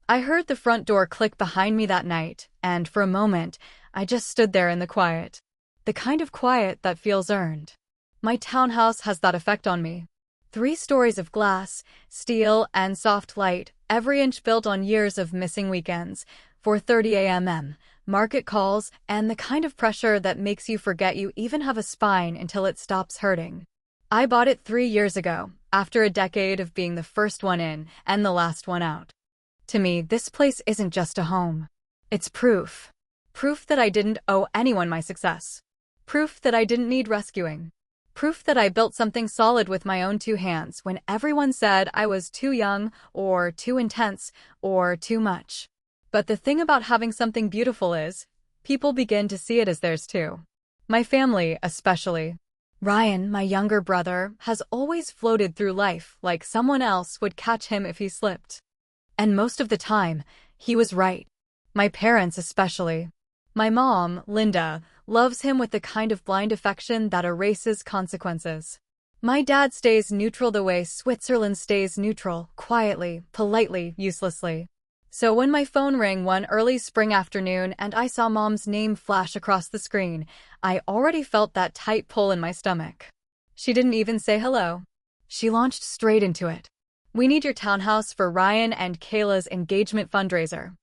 I heard the front door click behind me that night, and for a moment, I just stood there in the quiet. The kind of quiet that feels earned. My townhouse has that effect on me. 3 stories of glass, steel, and soft light, every inch built on years of missing weekends, 4:30 a.m., market calls, and the kind of pressure that makes you forget you even have a spine until it stops hurting. I bought it 3 years ago, after a decade of being the first one in and the last one out. To me, this place isn't just a home. It's proof. Proof that I didn't owe anyone my success. Proof that I didn't need rescuing. Proof that I built something solid with my own 2 hands when everyone said I was too young, or too intense, or too much. But the thing about having something beautiful is, people begin to see it as theirs too. My family, especially. Ryan, my younger brother, has always floated through life like someone else would catch him if he slipped. And most of the time, he was right. My parents especially. My mom, Linda, loves him with the kind of blind affection that erases consequences. My dad stays neutral the way Switzerland stays neutral, quietly, politely, uselessly. So when my phone rang one early spring afternoon and I saw Mom's name flash across the screen, I already felt that tight pull in my stomach. She didn't even say hello. She launched straight into it. "We need your townhouse for Ryan and Kayla's engagement fundraiser."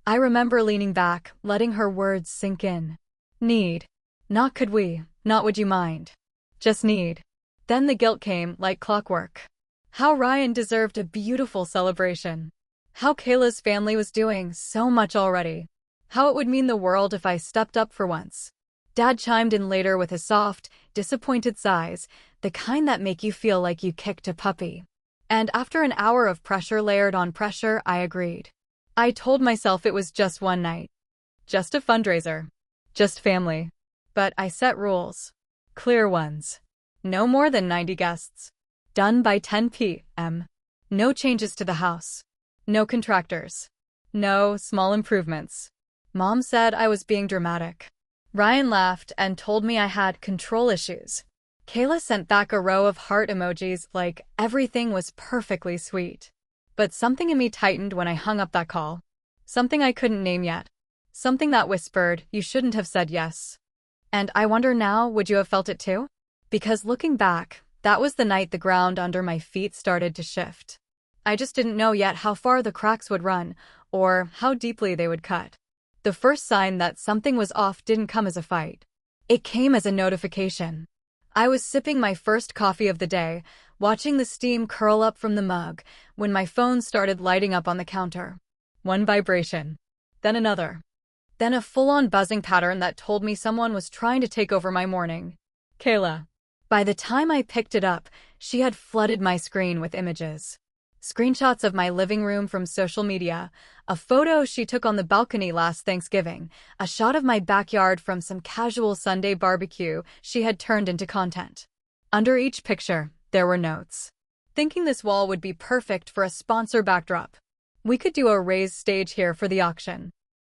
I remember leaning back, letting her words sink in. Need. Not could we, not would you mind. Just need. Then the guilt came like clockwork. How Ryan deserved a beautiful celebration. How Kayla's family was doing so much already. How it would mean the world if I stepped up for once. Dad chimed in later with his soft, disappointed sighs, the kind that make you feel like you kicked a puppy. And after an hour of pressure layered on pressure, I agreed. I told myself it was just one night. Just a fundraiser. Just family. But I set rules. Clear ones. No more than 90 guests. Done by 10 p.m. No changes to the house. No contractors. No small improvements. Mom said I was being dramatic. Ryan laughed and told me I had control issues. Kayla sent back a row of heart emojis like everything was perfectly sweet. But something in me tightened when I hung up that call. Something I couldn't name yet. Something that whispered, you shouldn't have said yes. And I wonder now, would you have felt it too? Because looking back, that was the night the ground under my feet started to shift. I just didn't know yet how far the cracks would run, or how deeply they would cut. The first sign that something was off didn't come as a fight. It came as a notification. I was sipping my first coffee of the day, watching the steam curl up from the mug, when my phone started lighting up on the counter. One vibration. Then another. Then a full-on buzzing pattern that told me someone was trying to take over my morning. Kayla. By the time I picked it up, she had flooded my screen with images. Screenshots of my living room from social media, a photo she took on the balcony last Thanksgiving, a shot of my backyard from some casual Sunday barbecue she had turned into content. Under each picture, there were notes. Thinking this wall would be perfect for a sponsor backdrop. We could do a raised stage here for the auction.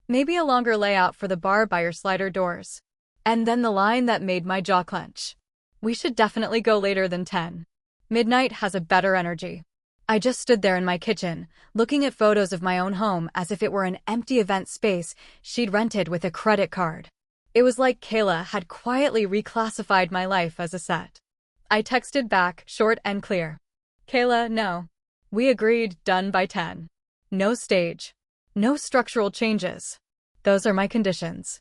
Maybe a longer layout for the bar by your slider doors. And then the line that made my jaw clench. We should definitely go later than 10. Midnight has a better energy. I just stood there in my kitchen, looking at photos of my own home as if it were an empty event space she'd rented with a credit card. It was like Kayla had quietly reclassified my life as a set. I texted back, short and clear. Kayla, no. We agreed, done by 10. No stage. No structural changes. Those are my conditions.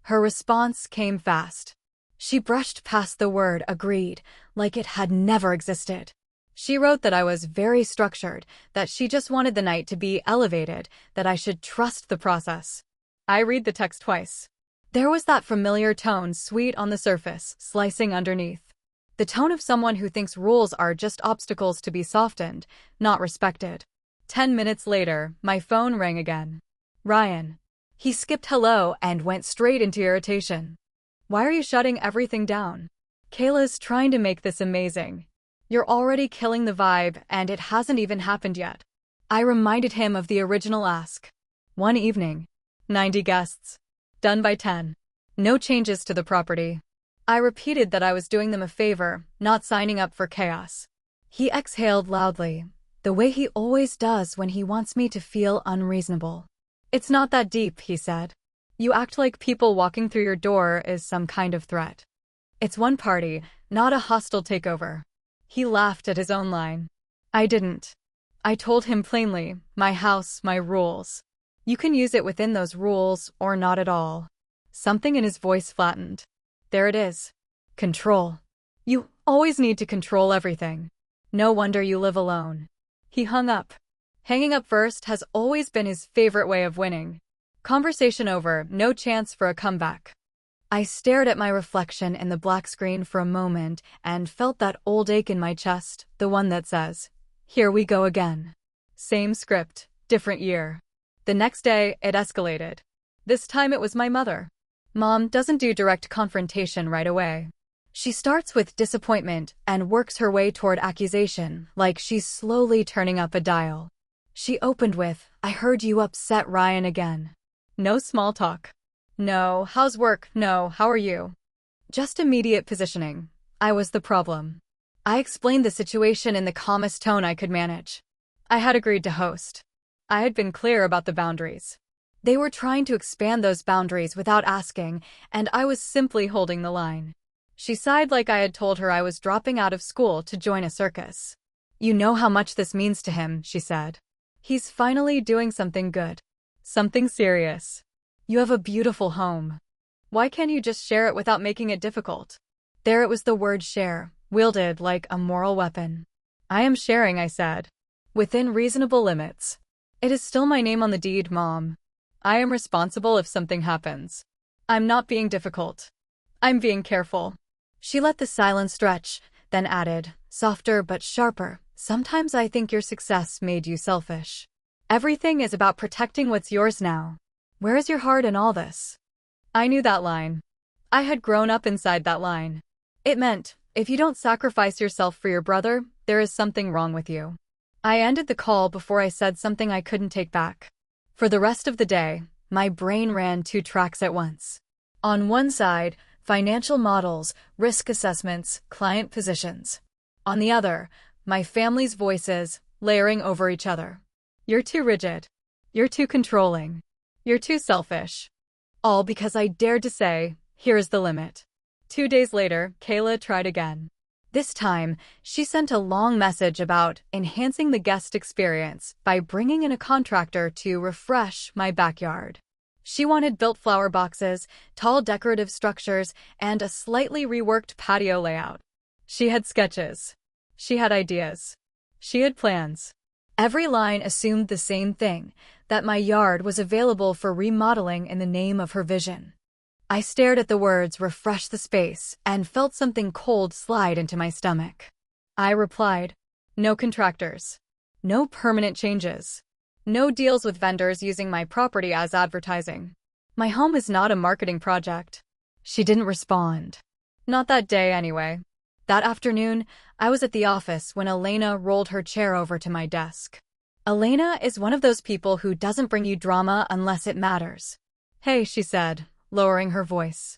Her response came fast. She brushed past the word agreed, like it had never existed. She wrote that I was very structured, that she just wanted the night to be elevated, that I should trust the process. I read the text twice. There was that familiar tone, sweet on the surface, slicing underneath. The tone of someone who thinks rules are just obstacles to be softened, not respected. 10 minutes later, my phone rang again. Ryan. He skipped hello and went straight into irritation. Why are you shutting everything down? Kayla's trying to make this amazing. You're already killing the vibe, and it hasn't even happened yet. I reminded him of the original ask. One evening. 90 guests. Done by 10. No changes to the property. I repeated that I was doing them a favor, not signing up for chaos. He exhaled loudly. The way he always does when he wants me to feel unreasonable. It's not that deep, he said. You act like people walking through your door is some kind of threat. It's one party, not a hostile takeover. He laughed at his own line. I didn't. I told him plainly, my house, my rules. You can use it within those rules or not at all. Something in his voice flattened. There it is. Control. You always need to control everything. No wonder you live alone. He hung up. Hanging up first has always been his favorite way of winning. Conversation over, no chance for a comeback. I stared at my reflection in the black screen for a moment and felt that old ache in my chest, the one that says, here we go again. Same script, different year. The next day, it escalated. This time it was my mother. Mom doesn't do direct confrontation right away. She starts with disappointment and works her way toward accusation, like she's slowly turning up a dial. She opened with, I heard you upset Ryan again. No small talk. No, how's work? No, how are you? Just immediate positioning. I was the problem. I explained the situation in the calmest tone I could manage. I had agreed to host. I had been clear about the boundaries. They were trying to expand those boundaries without asking, and I was simply holding the line. She sighed like I had told her I was dropping out of school to join a circus. You know how much this means to him, she said. He's finally doing something good. Something serious. You have a beautiful home. Why can't you just share it without making it difficult? There it was, the word share, wielded like a moral weapon. I am sharing, I said. Within reasonable limits. It is still my name on the deed, Mom. I am responsible if something happens. I'm not being difficult. I'm being careful. She let the silence stretch, then added, softer but sharper, sometimes I think your success made you selfish. Everything is about protecting what's yours now. Where is your heart in all this? I knew that line. I had grown up inside that line. It meant, if you don't sacrifice yourself for your brother, there is something wrong with you. I ended the call before I said something I couldn't take back. For the rest of the day, my brain ran 2 tracks at once. On one side, financial models, risk assessments, client positions. On the other, my family's voices, layering over each other. You're too rigid. You're too controlling. You're too selfish. All because I dared to say, here is the limit. 2 days later, Kayla tried again. This time, she sent a long message about enhancing the guest experience by bringing in a contractor to refresh my backyard. She wanted built flower boxes, tall decorative structures, and a slightly reworked patio layout. She had sketches. She had ideas. She had plans. Every line assumed the same thing, that my yard was available for remodeling in the name of her vision. I stared at the words refresh the space and felt something cold slide into my stomach. I replied, no contractors. No permanent changes. No deals with vendors using my property as advertising. My home is not a marketing project. She didn't respond. Not that day, anyway. That afternoon, I was at the office when Elena rolled her chair over to my desk. Elena is one of those people who doesn't bring you drama unless it matters. Hey, she said, lowering her voice.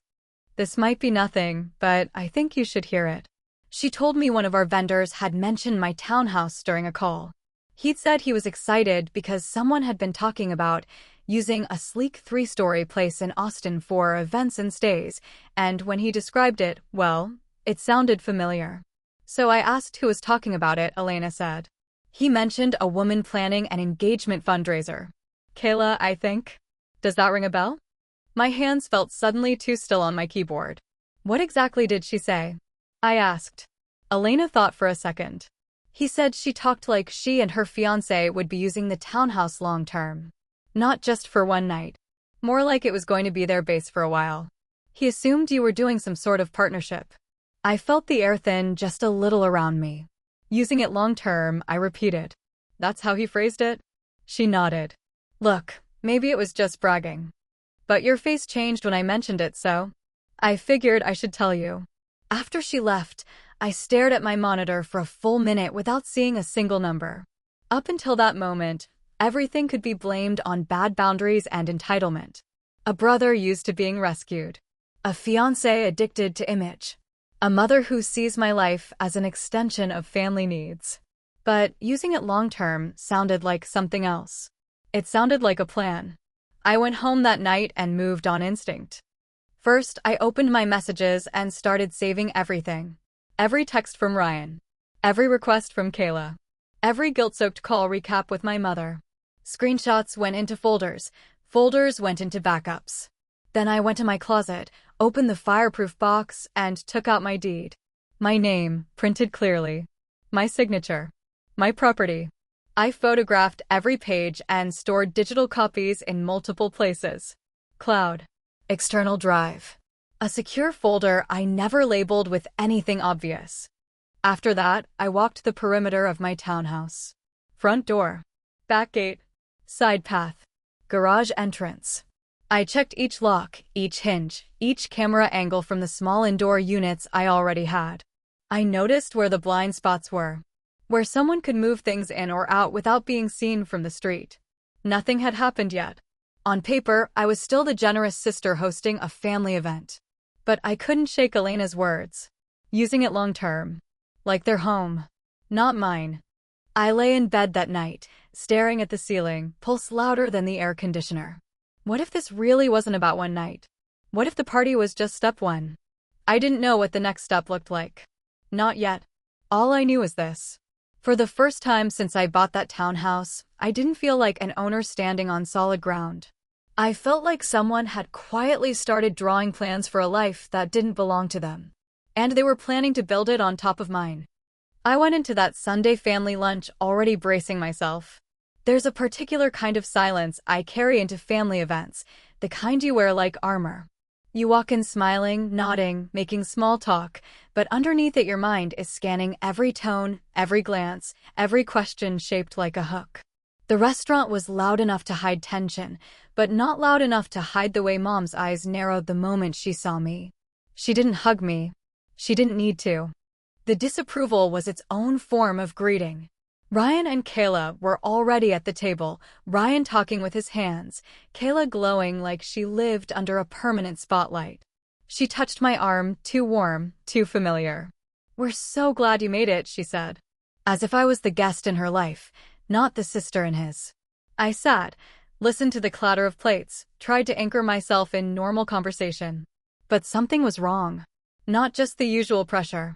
This might be nothing, but I think you should hear it. She told me one of our vendors had mentioned my townhouse during a call. He'd said he was excited because someone had been talking about using a sleek 3-story place in Austin for events and stays, and when he described it, well, it sounded familiar. So I asked who was talking about it, Elena said. He mentioned a woman planning an engagement fundraiser. Kayla, I think. Does that ring a bell? My hands felt suddenly too still on my keyboard. What exactly did she say? I asked. Elena thought for a second. He said she talked like she and her fiancé would be using the townhouse long-term. Not just for one night. More like it was going to be their base for a while. He assumed you were doing some sort of partnership. I felt the air thin just a little around me. Using it long-term, I repeated. That's how he phrased it? She nodded. Look, maybe it was just bragging. But your face changed when I mentioned it, so I figured I should tell you. After she left, I stared at my monitor for a full minute without seeing a single number. Up until that moment, everything could be blamed on bad boundaries and entitlement. A brother used to being rescued. A fiancé addicted to image. A mother who sees my life as an extension of family needs. But using it long-term sounded like something else. It sounded like a plan. I went home that night and moved on instinct. First, I opened my messages and started saving everything. Every text from Ryan. Every request from Kayla. Every guilt-soaked call recap with my mother. Screenshots went into folders. Folders went into backups. Then I went to my closet, opened the fireproof box, and took out my deed. My name, printed clearly. My signature. My property. I photographed every page and stored digital copies in multiple places. Cloud. External drive. A secure folder I never labeled with anything obvious. After that, I walked the perimeter of my townhouse. Front door. Back gate. Side path. Garage entrance. I checked each lock, each hinge, each camera angle from the small indoor units I already had. I noticed where the blind spots were, where someone could move things in or out without being seen from the street. Nothing had happened yet. On paper, I was still the generous sister hosting a family event. But I couldn't shake Elena's words. Using it long-term. Like their home. Not mine. I lay in bed that night, staring at the ceiling, pulse louder than the air conditioner. What if this really wasn't about one night? What if the party was just step one? I didn't know what the next step looked like. Not yet. All I knew was this. For the first time since I bought that townhouse, I didn't feel like an owner standing on solid ground. I felt like someone had quietly started drawing plans for a life that didn't belong to them. And they were planning to build it on top of mine. I went into that Sunday family lunch already bracing myself. There's a particular kind of silence I carry into family events, the kind you wear like armor. You walk in smiling, nodding, making small talk, but underneath it your mind is scanning every tone, every glance, every question shaped like a hook. The restaurant was loud enough to hide tension, but not loud enough to hide the way Mom's eyes narrowed the moment she saw me. She didn't hug me. She didn't need to. The disapproval was its own form of greeting. Ryan and Kayla were already at the table, Ryan talking with his hands, Kayla glowing like she lived under a permanent spotlight. She touched my arm, too warm, too familiar. "We're so glad you made it," she said. As if I was the guest in her life, not the sister in his. I sat, listened to the clatter of plates, tried to anchor myself in normal conversation. But something was wrong. Not just the usual pressure.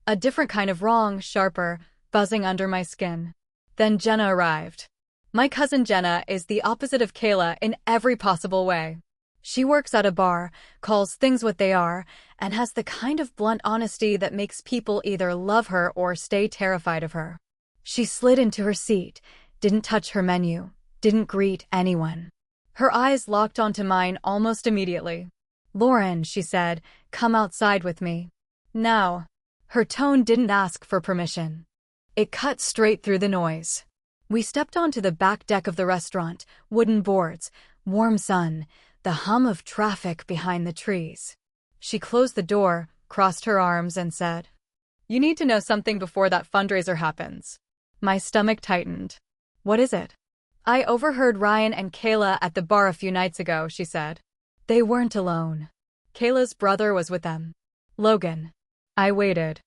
A different kind of wrong, sharper, buzzing under my skin. Then Jenna arrived. My cousin Jenna is the opposite of Kayla in every possible way. She works at a bar, calls things what they are, and has the kind of blunt honesty that makes people either love her or stay terrified of her. She slid into her seat, didn't touch her menu, didn't greet anyone. Her eyes locked onto mine almost immediately. "Lauren," she said, "come outside with me. Now." Her tone didn't ask for permission. It cut straight through the noise. We stepped onto the back deck of the restaurant, wooden boards, warm sun, the hum of traffic behind the trees. She closed the door, crossed her arms, and said, "You need to know something before that fundraiser happens." My stomach tightened. "What is it?" "I overheard Ryan and Kayla at the bar a few nights ago," she said. They weren't alone. Kayla's brother was with them. Logan. I waited.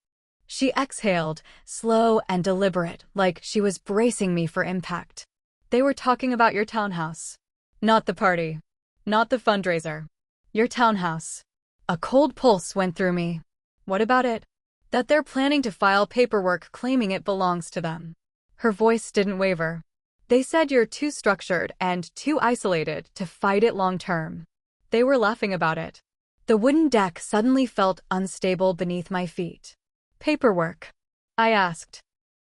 She exhaled, slow and deliberate, like she was bracing me for impact. "They were talking about your townhouse. Not the party. Not the fundraiser. Your townhouse." A cold pulse went through me. "What about it?" "That they're planning to file paperwork claiming it belongs to them." Her voice didn't waver. "They said you're too structured and too isolated to fight it long term." They were laughing about it. The wooden deck suddenly felt unstable beneath my feet. "Paperwork?" I asked.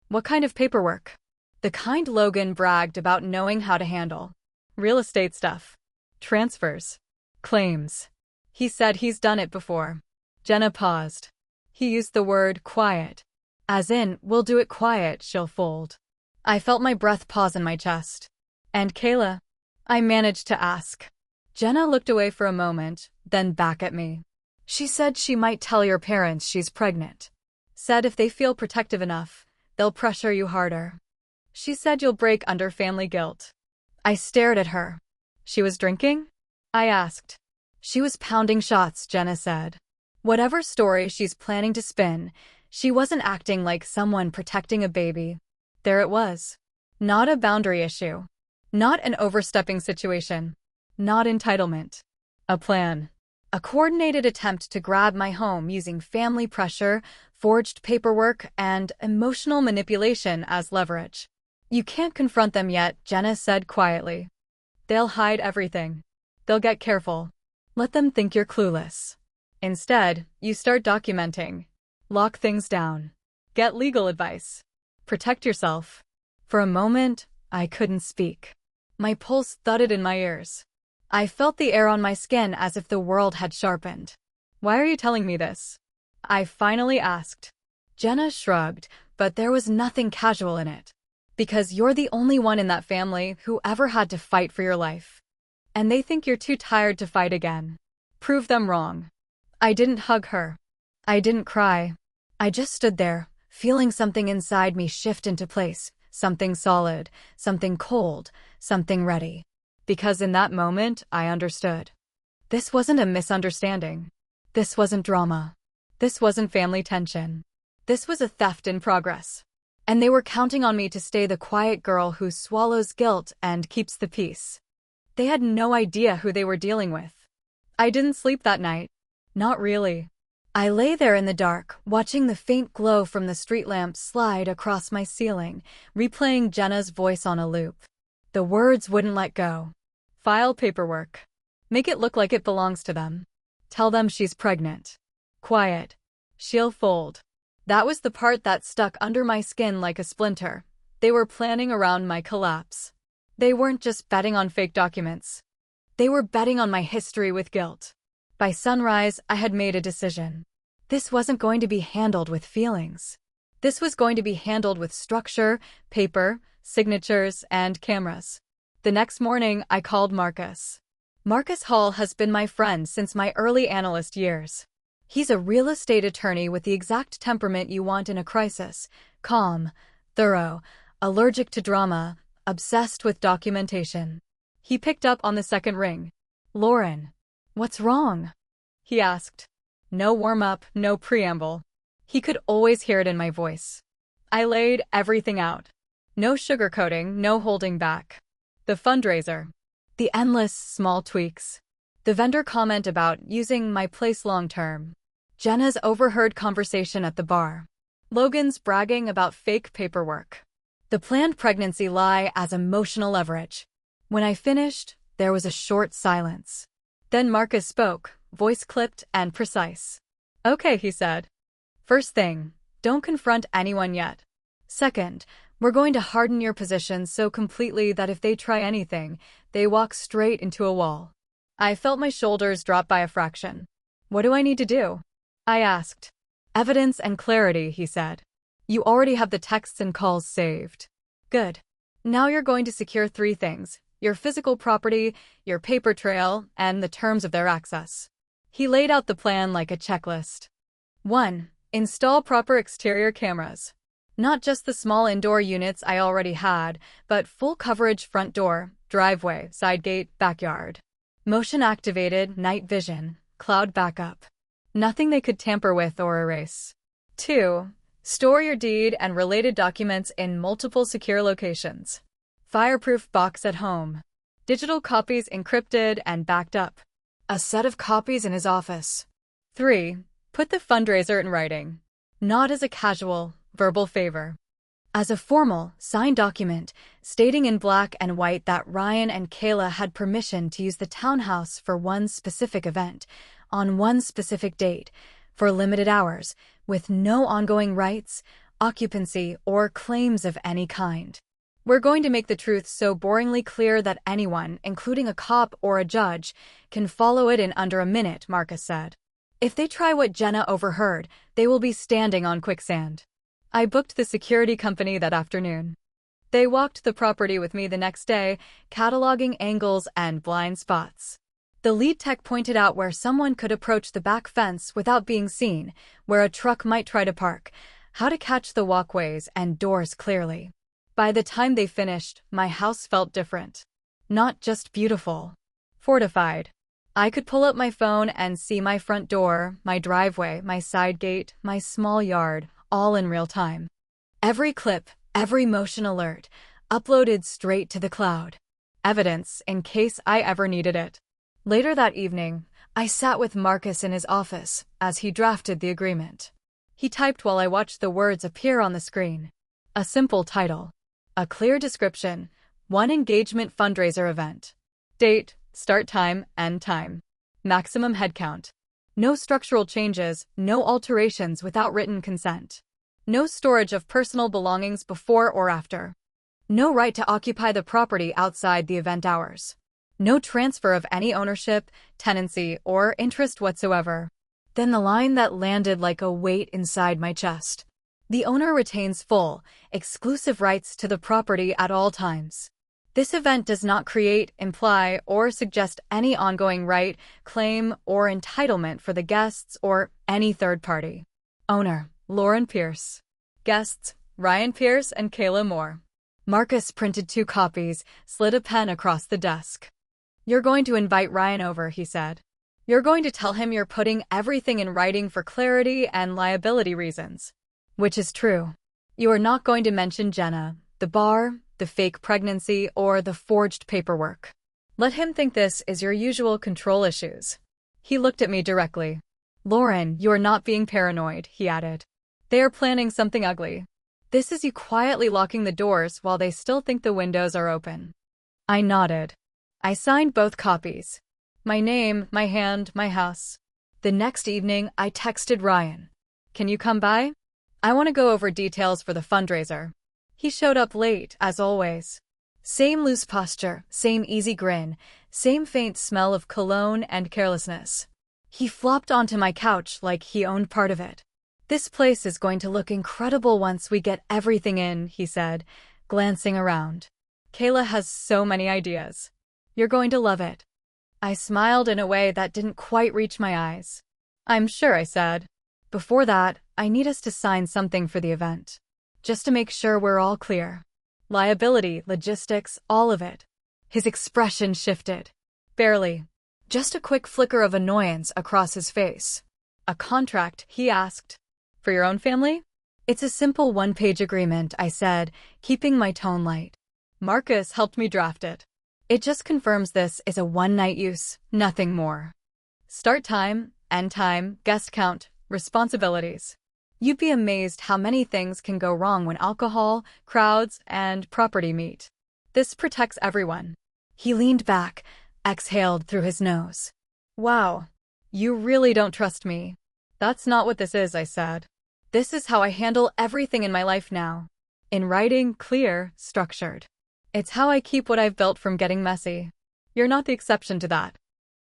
"What kind of paperwork?" "The kind Logan bragged about knowing how to handle. Real estate stuff. Transfers. Claims. He said he's done it before." Jenna paused. He used the word quiet. As in, we'll do it quiet, she'll fold. I felt my breath pause in my chest. "And Kayla?" I managed to ask. Jenna looked away for a moment, then back at me. "She said she might tell your parents she's pregnant. Said if they feel protective enough, they'll pressure you harder. She said you'll break under family guilt." I stared at her. "She was drinking?" I asked. "She was pounding shots," Jenna said. "Whatever story she's planning to spin, she wasn't acting like someone protecting a baby. There it was. Not a boundary issue. Not an overstepping situation. Not entitlement. A plan. A coordinated attempt to grab my home using family pressure, forged paperwork, and emotional manipulation as leverage. You can't confront them yet, Jenna said quietly. They'll hide everything. They'll get careful. Let them think you're clueless. Instead, you start documenting. Lock things down. Get legal advice. Protect yourself. For a moment, I couldn't speak. My pulse thudded in my ears. I felt the air on my skin as if the world had sharpened. Why are you telling me this? I finally asked. Jenna shrugged, but there was nothing casual in it. Because you're the only one in that family who ever had to fight for your life. And they think you're too tired to fight again. Prove them wrong. I didn't hug her. I didn't cry. I just stood there, feeling something inside me shift into place, something solid, something cold, something ready. Because in that moment, I understood. This wasn't a misunderstanding. This wasn't drama. This wasn't family tension. This was a theft in progress. And they were counting on me to stay the quiet girl who swallows guilt and keeps the peace. They had no idea who they were dealing with. I didn't sleep that night. Not really. I lay there in the dark, watching the faint glow from the street lamp slide across my ceiling, replaying Jenna's voice on a loop. The words wouldn't let go. File paperwork. Make it look like it belongs to them. Tell them she's pregnant. Quiet. She'll fold. That was the part that stuck under my skin like a splinter. They were planning around my collapse. They weren't just betting on fake documents. They were betting on my history with guilt. By sunrise, I had made a decision. This wasn't going to be handled with feelings. This was going to be handled with structure, paper, signatures, and cameras. The next morning, I called Marcus. Marcus Hall has been my friend since my early analyst years. He's a real estate attorney with the exact temperament you want in a crisis. Calm, thorough, allergic to drama, obsessed with documentation. He picked up on the second ring. Lauren, what's wrong? He asked. No warm-up, no preamble. He could always hear it in my voice. I laid everything out. No sugarcoating, no holding back. The fundraiser. The endless small tweaks. The vendor comment about using my place long-term. Jenna's overheard conversation at the bar. Logan's bragging about fake paperwork. The planned pregnancy lie as emotional leverage. When I finished, there was a short silence. Then Marcus spoke, voice clipped and precise. Okay, he said. First thing, don't confront anyone yet. Second, we're going to harden your position so completely that if they try anything, they walk straight into a wall. I felt my shoulders drop by a fraction. What do I need to do? I asked. Evidence and clarity, he said. You already have the texts and calls saved. Good. Now you're going to secure 3 things: your physical property, your paper trail, and the terms of their access. He laid out the plan like a checklist. 1. Install proper exterior cameras. Not just the small indoor units I already had, but full coverage front door, driveway, side gate, backyard. Motion-activated, night vision, cloud backup. Nothing they could tamper with or erase. 2. Store your deed and related documents in multiple secure locations. Fireproof box at home. Digital copies encrypted and backed up. A set of copies in his office. 3. Put the fundraiser in writing. Not as a casual, verbal favor. As a formal, signed document stating in black and white that Ryan and Kayla had permission to use the townhouse for one specific event, on one specific date, for limited hours, with no ongoing rights, occupancy, or claims of any kind. We're going to make the truth so boringly clear that anyone, including a cop or a judge, can follow it in under a minute, Marcus said. If they try what Jenna overheard, they will be standing on quicksand. I booked the security company that afternoon. They walked the property with me the next day, cataloging angles and blind spots. The lead tech pointed out where someone could approach the back fence without being seen, where a truck might try to park, how to catch the walkways and doors clearly. By the time they finished, my house felt different. Not just beautiful. Fortified. I could pull up my phone and see my front door, my driveway, my side gate, my small yard, all in real time. Every clip, every motion alert, uploaded straight to the cloud. Evidence in case I ever needed it. Later that evening, I sat with Marcus in his office as he drafted the agreement. He typed while I watched the words appear on the screen. A simple title. A clear description. One engagement fundraiser event. Date, start time, end time. Maximum headcount. No structural changes, no alterations without written consent. No storage of personal belongings before or after. No right to occupy the property outside the event hours. No transfer of any ownership, tenancy, or interest whatsoever. Then the line that landed like a weight inside my chest. The owner retains full, exclusive rights to the property at all times. This event does not create, imply, or suggest any ongoing right, claim, or entitlement for the guests or any third party. Owner, Lauren Pierce. Guests, Ryan Pierce and Kayla Moore. Marcus printed 2 copies, slid a pen across the desk. You're going to invite Ryan over, he said. You're going to tell him you're putting everything in writing for clarity and liability reasons. Which is true. You are not going to mention Jenna, the bar, the fake pregnancy, or the forged paperwork. Let him think this is your usual control issues. He looked at me directly. Lauren, you are not being paranoid, he added. They are planning something ugly. This is you quietly locking the doors while they still think the windows are open. I nodded. I signed both copies. My name, my hand, my house. The next evening, I texted Ryan. Can you come by? I want to go over details for the fundraiser. He showed up late, as always. Same loose posture, same easy grin, same faint smell of cologne and carelessness. He flopped onto my couch like he owned part of it. This place is going to look incredible once we get everything in, he said, glancing around. Kayla has so many ideas. You're going to love it. I smiled in a way that didn't quite reach my eyes. I'm sure, I said. Before that, I need us to sign something for the event. Just to make sure we're all clear. Liability, logistics, all of it. His expression shifted. Barely. Just a quick flicker of annoyance across his face. A contract, he asked. For your own family? It's a simple 1-page agreement, I said, keeping my tone light. Marcus helped me draft it. It just confirms this is a one-night use, nothing more. Start time, end time, guest count, responsibilities. You'd be amazed how many things can go wrong when alcohol, crowds, and property meet. This protects everyone. He leaned back, exhaled through his nose. Wow, you really don't trust me. That's not what this is, I said. This is how I handle everything in my life now. In writing, clear, structured. It's how I keep what I've built from getting messy. You're not the exception to that.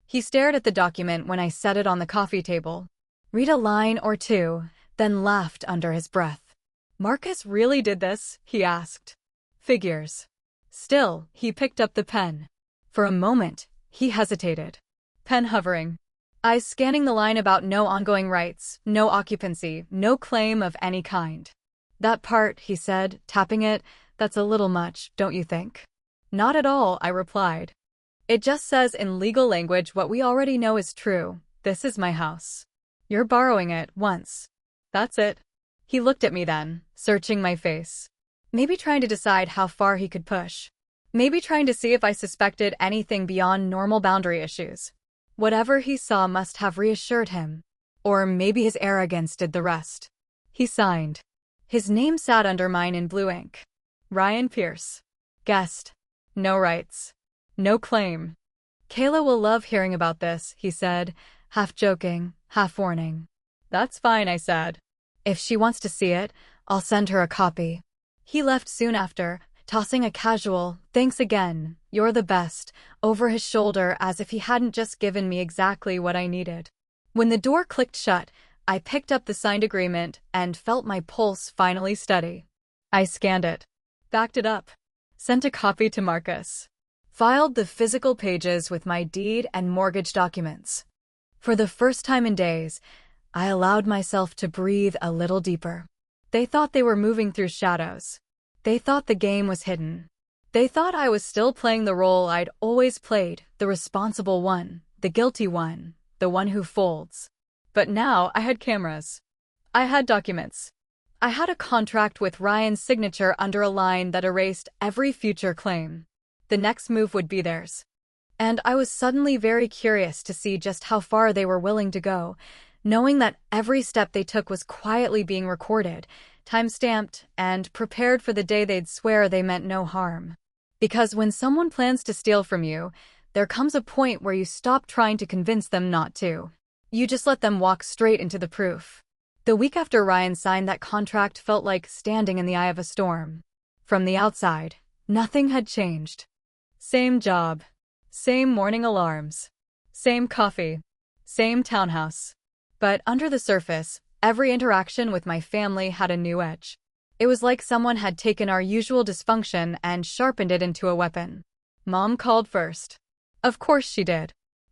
He stared at the document when I set it on the coffee table. Read a line or two, then laughed under his breath. Marcus really did this? He asked. Figures. Still, he picked up the pen. For a moment, he hesitated. Pen hovering. Eyes scanning the line about no ongoing rights, no occupancy, no claim of any kind. That part, he said, tapping it, that's a little much, don't you think? Not at all, I replied. It just says in legal language what we already know is true. This is my house. You're borrowing it once. That's it. He looked at me then, searching my face. Maybe trying to decide how far he could push. Maybe trying to see if I suspected anything beyond normal boundary issues. Whatever he saw must have reassured him. Or maybe his arrogance did the rest. He signed. His name sat under mine in blue ink. Ryan Pierce. Guest. No rights. No claim. Kayla will love hearing about this, he said, half joking, half warning. That's fine, I said. If she wants to see it, I'll send her a copy. He left soon after, tossing a casual, thanks again, you're the best, over his shoulder as if he hadn't just given me exactly what I needed. When the door clicked shut, I picked up the signed agreement and felt my pulse finally steady. I scanned it. Backed it up. Sent a copy to Marcus. Filed the physical pages with my deed and mortgage documents. For the first time in days, I allowed myself to breathe a little deeper. They thought they were moving through shadows. They thought the game was hidden. They thought I was still playing the role I'd always played, the responsible one, the guilty one, the one who folds. But now I had cameras. I had documents. I had a contract with Ryan's signature under a line that erased every future claim. The next move would be theirs. And I was suddenly very curious to see just how far they were willing to go, knowing that every step they took was quietly being recorded, time-stamped, and prepared for the day they'd swear they meant no harm. Because when someone plans to steal from you, there comes a point where you stop trying to convince them not to. You just let them walk straight into the proof. The week after Ryan signed that contract felt like standing in the eye of a storm. From the outside, nothing had changed. Same job. Same morning alarms. Same coffee. Same townhouse. But under the surface, every interaction with my family had a new edge. It was like someone had taken our usual dysfunction and sharpened it into a weapon. Mom called first. Of course she did.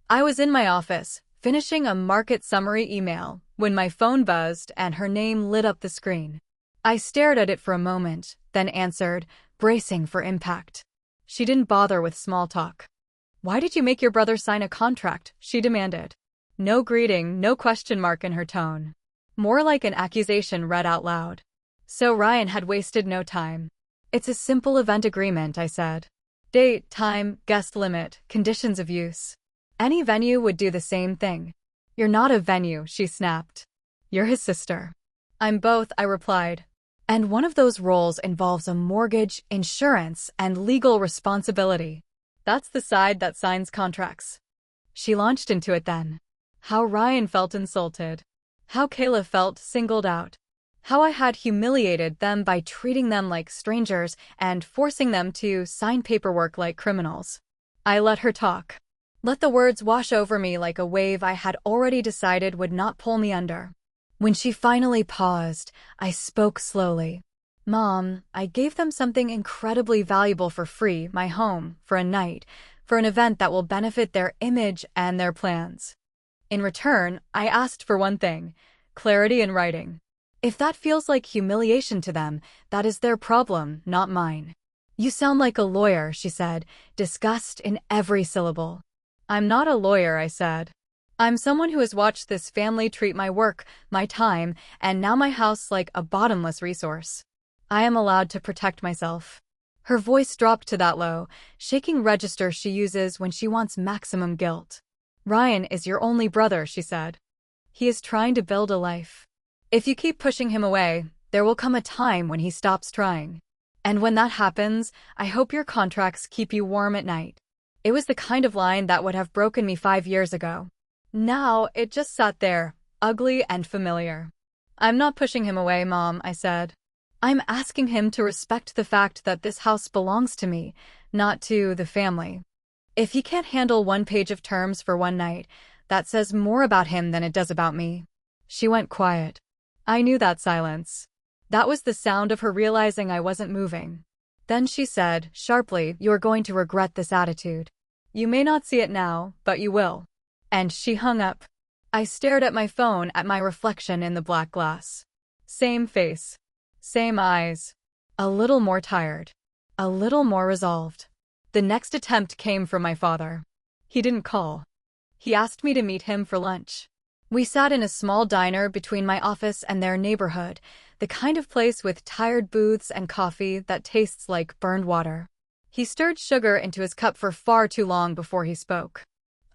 I was in my office, finishing a market summary email, when my phone buzzed and her name lit up the screen. I stared at it for a moment, then answered, bracing for impact. She didn't bother with small talk. Why did you make your brother sign a contract? She demanded. No greeting, no question mark in her tone. More like an accusation read out loud. So Ryan had wasted no time. It's a simple event agreement, I said. Date, time, guest limit, conditions of use. Any venue would do the same thing. You're not a venue, she snapped. You're his sister. I'm both, I replied. And one of those roles involves a mortgage, insurance, and legal responsibility. That's the side that signs contracts. She launched into it then. How Ryan felt insulted. How Kayla felt singled out. How I had humiliated them by treating them like strangers and forcing them to sign paperwork like criminals. I let her talk. Let the words wash over me like a wave I had already decided would not pull me under. When she finally paused, I spoke slowly. Mom, I gave them something incredibly valuable for free, my home, for a night, for an event that will benefit their image and their plans. In return, I asked for one thing, clarity in writing. If that feels like humiliation to them, that is their problem, not mine. You sound like a lawyer, she said, disgust in every syllable. I'm not a lawyer, I said. I'm someone who has watched this family treat my work, my time, and now my house like a bottomless resource. I am allowed to protect myself. Her voice dropped to that low, shaking register she uses when she wants maximum guilt. Ryan is your only brother, she said. He is trying to build a life. If you keep pushing him away, there will come a time when he stops trying. And when that happens, I hope your contracts keep you warm at night. It was the kind of line that would have broken me 5 years ago. Now, it just sat there, ugly and familiar. I'm not pushing him away, Mom, I said. I'm asking him to respect the fact that this house belongs to me, not to the family. If he can't handle one page of terms for one night, that says more about him than it does about me. She went quiet. I knew that silence. That was the sound of her realizing I wasn't moving. Then she said, sharply, you're going to regret this attitude. You may not see it now, but you will. And she hung up. I stared at my phone at my reflection in the black glass. Same face. Same eyes. A little more tired. A little more resolved. The next attempt came from my father. He didn't call. He asked me to meet him for lunch. We sat in a small diner between my office and their neighborhood, the kind of place with tired booths and coffee that tastes like burned water. He stirred sugar into his cup for far too long before he spoke.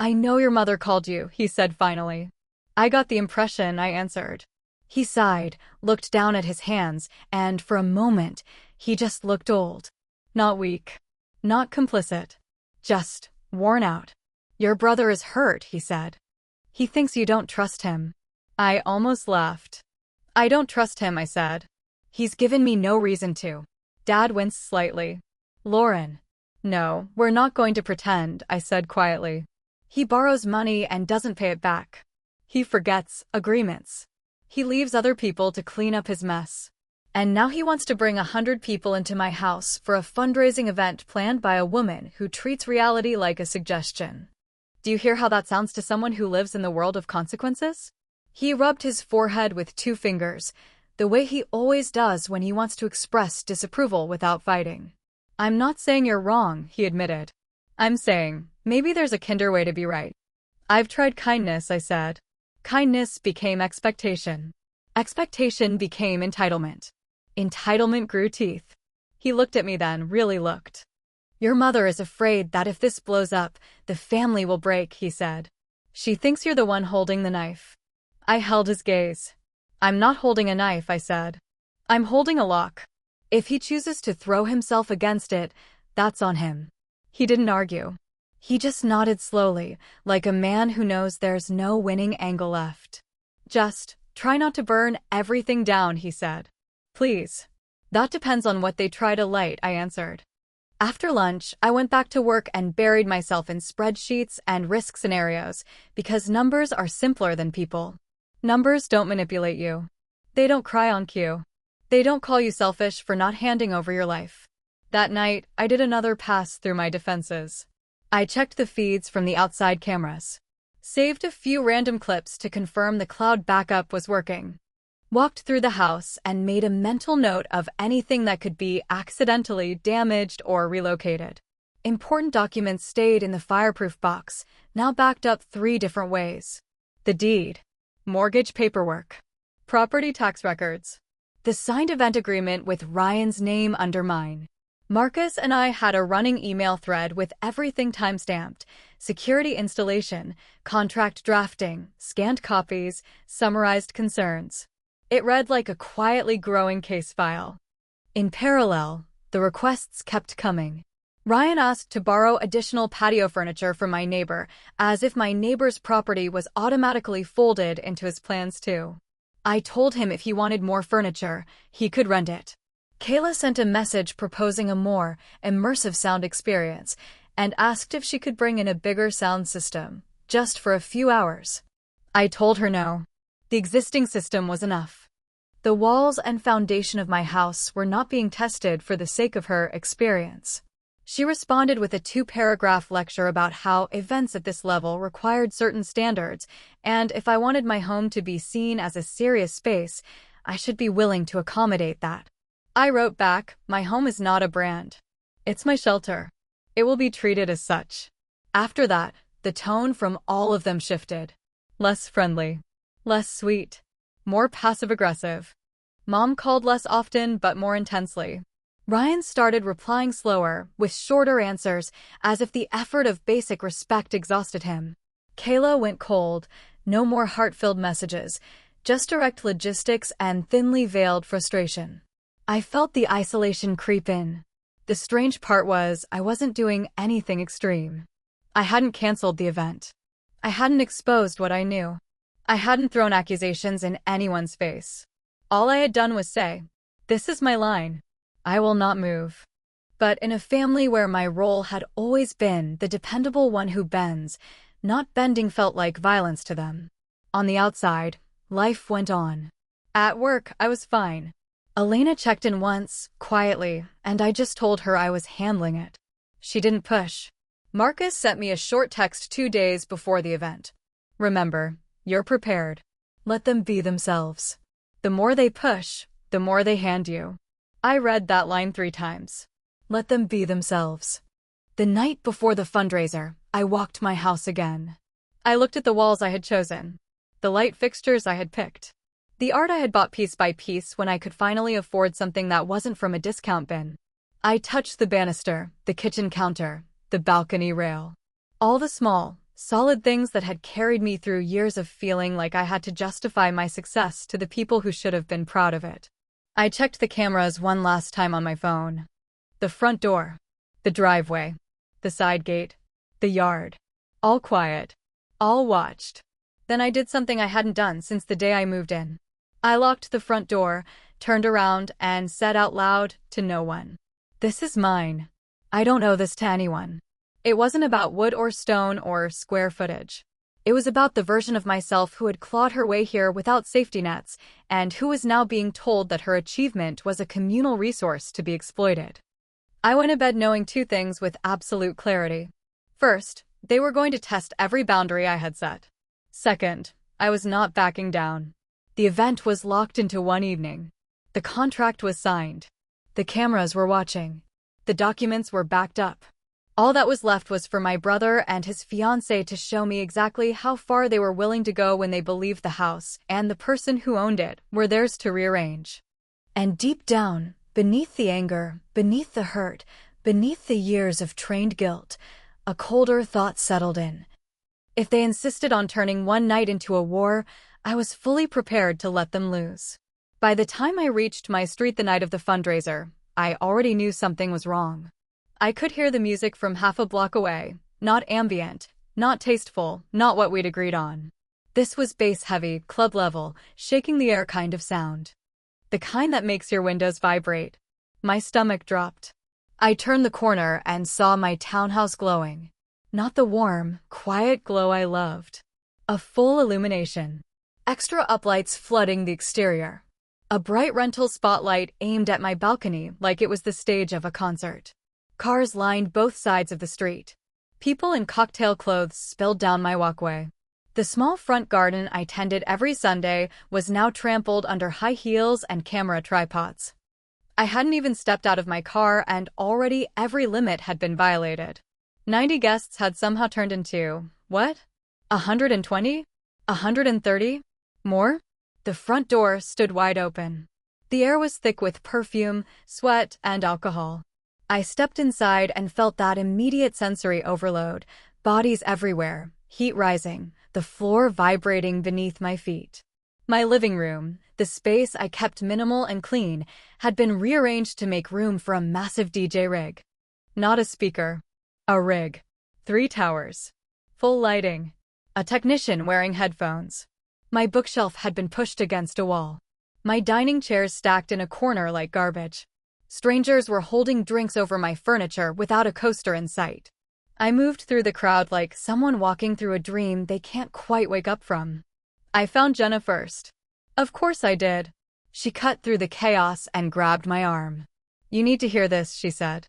I know your mother called you, he said finally. I got the impression, I answered. He sighed, looked down at his hands, and for a moment, he just looked old. Not weak. Not complicit. Just worn out. Your brother is hurt, he said. He thinks you don't trust him. I almost laughed. I don't trust him, I said. He's given me no reason to. Dad winced slightly. Lauren. No, we're not going to pretend, I said quietly. He borrows money and doesn't pay it back. He forgets agreements. He leaves other people to clean up his mess. And now he wants to bring 100 people into my house for a fundraising event planned by a woman who treats reality like a suggestion. Do you hear how that sounds to someone who lives in the world of consequences? He rubbed his forehead with 2 fingers, the way he always does when he wants to express disapproval without fighting. I'm not saying you're wrong, he admitted. I'm saying, maybe there's a kinder way to be right. I've tried kindness, I said. Kindness became expectation. Expectation became entitlement. Entitlement grew teeth. He looked at me then, really looked. Your mother is afraid that if this blows up, the family will break, he said. She thinks you're the one holding the knife. I held his gaze. I'm not holding a knife, I said. I'm holding a lock. If he chooses to throw himself against it, that's on him. He didn't argue. He just nodded slowly, like a man who knows there's no winning angle left. Just try not to burn everything down, he said. Please. That depends on what they try to light, I answered. After lunch, I went back to work and buried myself in spreadsheets and risk scenarios because numbers are simpler than people. Numbers don't manipulate you. They don't cry on cue. They don't call you selfish for not handing over your life. That night, I did another pass through my defenses. I checked the feeds from the outside cameras. Saved a few random clips to confirm the cloud backup was working. Walked through the house and made a mental note of anything that could be accidentally damaged or relocated. Important documents stayed in the fireproof box, now backed up 3 different ways. The deed, mortgage paperwork, property tax records, the signed event agreement with Ryan's name under mine. Marcus and I had a running email thread with everything timestamped: security installation, contract drafting, scanned copies, summarized concerns. It read like a quietly growing case file. In parallel, the requests kept coming. Ryan asked to borrow additional patio furniture from my neighbor, as if my neighbor's property was automatically folded into his plans too. I told him if he wanted more furniture, he could rent it. Kayla sent a message proposing a more immersive sound experience and asked if she could bring in a bigger sound system, just for a few hours. I told her no. The existing system was enough. The walls and foundation of my house were not being tested for the sake of her experience. She responded with a 2-paragraph lecture about how events at this level required certain standards, and if I wanted my home to be seen as a serious space, I should be willing to accommodate that. I wrote back, my home is not a brand. It's my shelter. It will be treated as such. After that, the tone from all of them shifted. Less friendly. Less sweet. More passive-aggressive. Mom called less often but more intensely. Ryan started replying slower, with shorter answers, as if the effort of basic respect exhausted him. Kayla went cold, no more heart-filled messages, just direct logistics and thinly veiled frustration. I felt the isolation creep in. The strange part was I wasn't doing anything extreme. I hadn't canceled the event. I hadn't exposed what I knew. I hadn't thrown accusations in anyone's face. All I had done was say, this is my line. I will not move. But in a family where my role had always been the dependable one who bends, not bending felt like violence to them. On the outside, life went on. At work, I was fine. Elena checked in once, quietly, and I just told her I was handling it. She didn't push. Marcus sent me a short text 2 days before the event. Remember, you're prepared. Let them be themselves. The more they push, the more they hand you. I read that line 3 times. Let them be themselves. The night before the fundraiser, I walked my house again. I looked at the walls I had chosen. The light fixtures I had picked. The art I had bought piece by piece when I could finally afford something that wasn't from a discount bin. I touched the banister, the kitchen counter, the balcony rail. All the small, solid things that had carried me through years of feeling like I had to justify my success to the people who should have been proud of it. I checked the cameras one last time on my phone. The front door, the driveway, the side gate, the yard. All quiet. All watched. Then I did something I hadn't done since the day I moved in. I locked the front door, turned around, and said out loud to no one, this is mine. I don't owe this to anyone. It wasn't about wood or stone or square footage. It was about the version of myself who had clawed her way here without safety nets, and who was now being told that her achievement was a communal resource to be exploited. I went to bed knowing 2 things with absolute clarity. First, they were going to test every boundary I had set. Second, I was not backing down. The event was locked into one evening. The contract was signed. The cameras were watching. The documents were backed up. All that was left was for my brother and his fiancée to show me exactly how far they were willing to go when they believed the house and the person who owned it were theirs to rearrange. And deep down, beneath the anger, beneath the hurt, beneath the years of trained guilt, a colder thought settled in. If they insisted on turning one night into a war, I was fully prepared to let them lose. By the time I reached my street the night of the fundraiser, I already knew something was wrong. I could hear the music from half a block away, not ambient, not tasteful, not what we'd agreed on. This was bass-heavy, club-level, shaking the air kind of sound. The kind that makes your windows vibrate. My stomach dropped. I turned the corner and saw my townhouse glowing. Not the warm, quiet glow I loved. A full illumination. Extra uplights flooding the exterior. A bright rental spotlight aimed at my balcony like it was the stage of a concert. Cars lined both sides of the street. People in cocktail clothes spilled down my walkway. The small front garden I tended every Sunday was now trampled under high heels and camera tripods. I hadn't even stepped out of my car and already every limit had been violated. 90 guests had somehow turned into, what? 120? 130? More? The front door stood wide open. The air was thick with perfume, sweat, and alcohol. I stepped inside and felt that immediate sensory overload, bodies everywhere, heat rising, the floor vibrating beneath my feet. My living room, the space I kept minimal and clean, had been rearranged to make room for a massive DJ rig. Not a speaker. A rig. 3 towers. Full lighting. A technician wearing headphones. My bookshelf had been pushed against a wall. My dining chairs stacked in a corner like garbage. Strangers were holding drinks over my furniture without a coaster in sight. I moved through the crowd like someone walking through a dream they can't quite wake up from. I found Jenna first. Of course I did. She cut through the chaos and grabbed my arm. "You need to hear this," she said.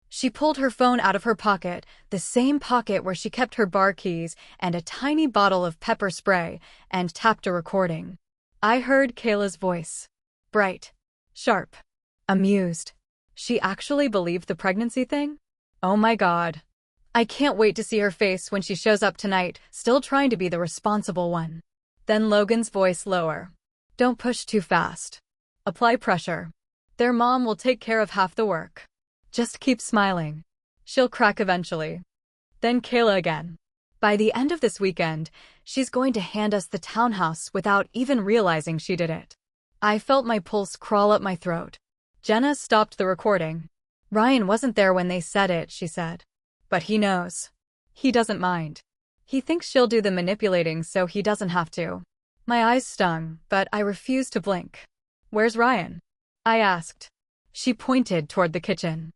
She pulled her phone out of her pocket, the same pocket where she kept her bar keys and a tiny bottle of pepper spray, and tapped a recording. I heard Kayla's voice. Bright. Sharp. Amused. She actually believed the pregnancy thing? Oh my God. I can't wait to see her face when she shows up tonight, still trying to be the responsible one. Then Logan's voice lower. Don't push too fast. Apply pressure. Their mom will take care of half the work. Just keep smiling. She'll crack eventually. Then Kayla again. By the end of this weekend, she's going to hand us the townhouse without even realizing she did it. I felt my pulse crawl up my throat. Jenna stopped the recording. Ryan wasn't there when they said it, she said. But he knows. He doesn't mind. He thinks she'll do the manipulating so he doesn't have to. My eyes stung, but I refused to blink. Where's Ryan? I asked. She pointed toward the kitchen.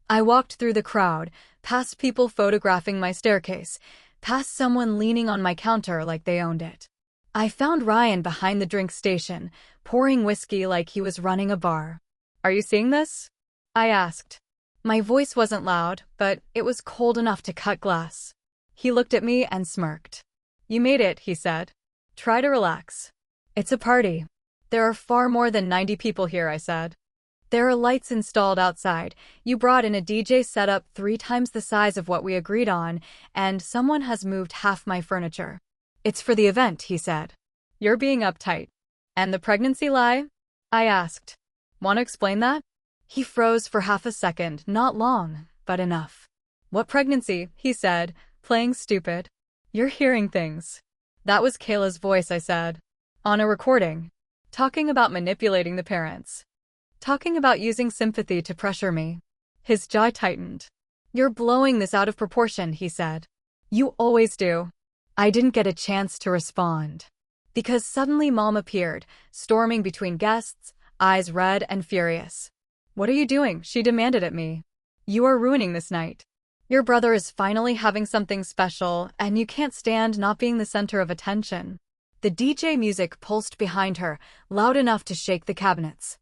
I walked through the crowd, past people photographing my staircase, past someone leaning on my counter like they owned it. I found Ryan behind the drink station, pouring whiskey like he was running a bar. Are you seeing this? I asked. My voice wasn't loud, but it was cold enough to cut glass. He looked at me and smirked. You made it, he said. Try to relax. It's a party. There are far more than 90 people here, I said. There are lights installed outside. You brought in a DJ setup 3 times the size of what we agreed on, and someone has moved half my furniture. It's for the event, he said. You're being uptight. And the pregnancy lie? I asked. Want to explain that? He froze for half a second, not long, but enough. What pregnancy? He said, playing stupid. You're hearing things. That was Kayla's voice, I said. On a recording. Talking about manipulating the parents. Talking about using sympathy to pressure me. His jaw tightened. You're blowing this out of proportion, he said. You always do. I didn't get a chance to respond. Because suddenly Mom appeared, storming between guests, eyes red and furious. What are you doing? She demanded at me. You are ruining this night. Your brother is finally having something special, and you can't stand not being the center of attention. The DJ music pulsed behind her, loud enough to shake the cabinets.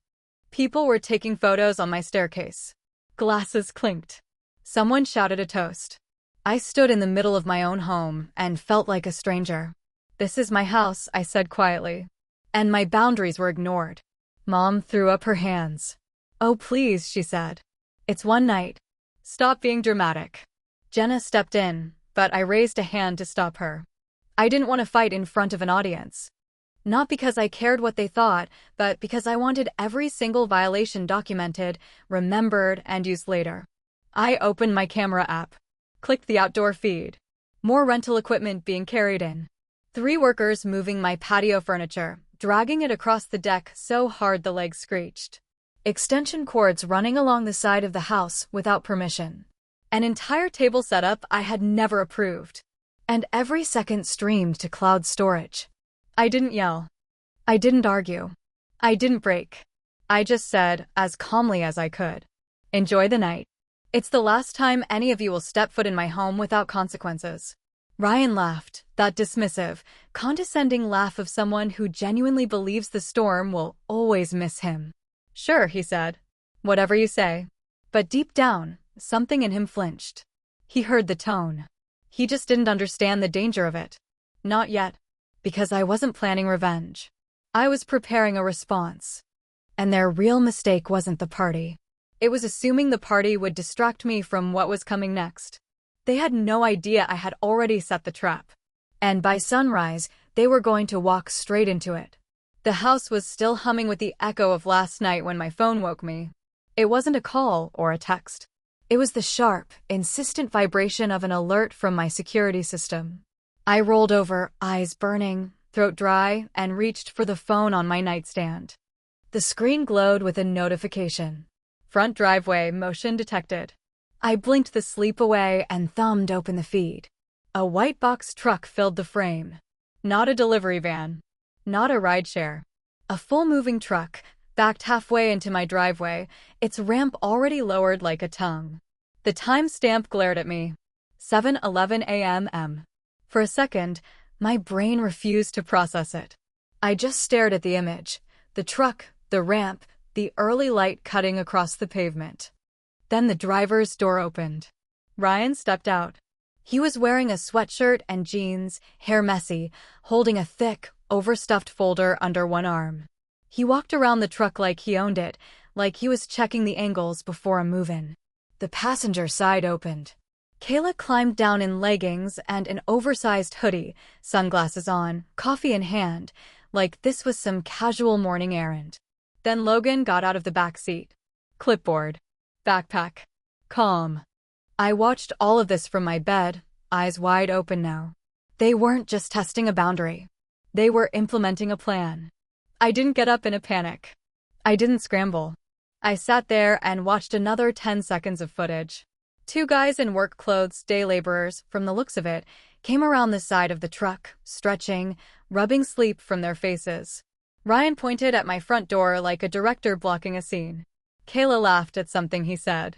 People were taking photos on my staircase. Glasses clinked. Someone shouted a toast. I stood in the middle of my own home and felt like a stranger. This is my house, I said quietly. And my boundaries were ignored. Mom threw up her hands. Oh, please, she said. It's one night. Stop being dramatic. Jenna stepped in, but I raised a hand to stop her. I didn't want to fight in front of an audience. Not because I cared what they thought, but because I wanted every single violation documented, remembered, and used later. I opened my camera app. Clicked the outdoor feed. More rental equipment being carried in. 3 workers moving my patio furniture, dragging it across the deck so hard the legs screeched. Extension cords running along the side of the house without permission. An entire table setup I had never approved. And every second streamed to cloud storage. I didn't yell. I didn't argue. I didn't break. I just said, as calmly as I could, "Enjoy the night. It's the last time any of you will step foot in my home without consequences." Ryan laughed, that dismissive, condescending laugh of someone who genuinely believes the storm will always miss him. "Sure," he said. "Whatever you say." But deep down, something in him flinched. He heard the tone. He just didn't understand the danger of it. Not yet. Because I wasn't planning revenge. I was preparing a response. And their real mistake wasn't the party. It was assuming the party would distract me from what was coming next. They had no idea I had already set the trap. And by sunrise, they were going to walk straight into it. The house was still humming with the echo of last night when my phone woke me. It wasn't a call or a text. It was the sharp, insistent vibration of an alert from my security system. I rolled over, eyes burning, throat dry, and reached for the phone on my nightstand. The screen glowed with a notification. Front driveway, motion detected. I blinked the sleep away and thumbed open the feed. A white box truck filled the frame. Not a delivery van. Not a rideshare. A full moving truck, backed halfway into my driveway, its ramp already lowered like a tongue. The timestamp glared at me. 7:11 a.m. For a second, my brain refused to process it. I just stared at the image. The truck, the ramp, the early light cutting across the pavement. Then the driver's door opened. Ryan stepped out. He was wearing a sweatshirt and jeans, hair messy, holding a thick, overstuffed folder under one arm. He walked around the truck like he owned it, like he was checking the angles before a move-in. The passenger side opened. Kayla climbed down in leggings and an oversized hoodie, sunglasses on, coffee in hand, like this was some casual morning errand. Then Logan got out of the back seat. Clipboard. Backpack. Calm. I watched all of this from my bed, eyes wide open now. They weren't just testing a boundary. They were implementing a plan. I didn't get up in a panic. I didn't scramble. I sat there and watched another 10 seconds of footage. 2 guys in work clothes, day laborers, from the looks of it, came around the side of the truck, stretching, rubbing sleep from their faces. Ryan pointed at my front door like a director blocking a scene. Kayla laughed at something he said.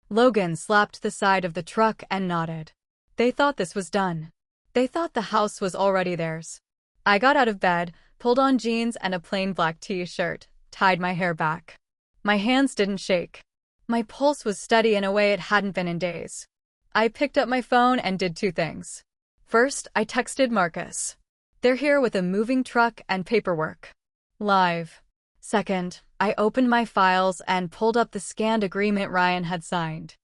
Logan slapped the side of the truck and nodded. They thought this was done. They thought the house was already theirs. I got out of bed, pulled on jeans and a plain black t-shirt, tied my hair back. My hands didn't shake. My pulse was steady in a way it hadn't been in days. I picked up my phone and did 2 things. First, I texted Marcus. They're here with a moving truck and paperwork. Live. Second, I opened my files and pulled up the scanned agreement Ryan had signed.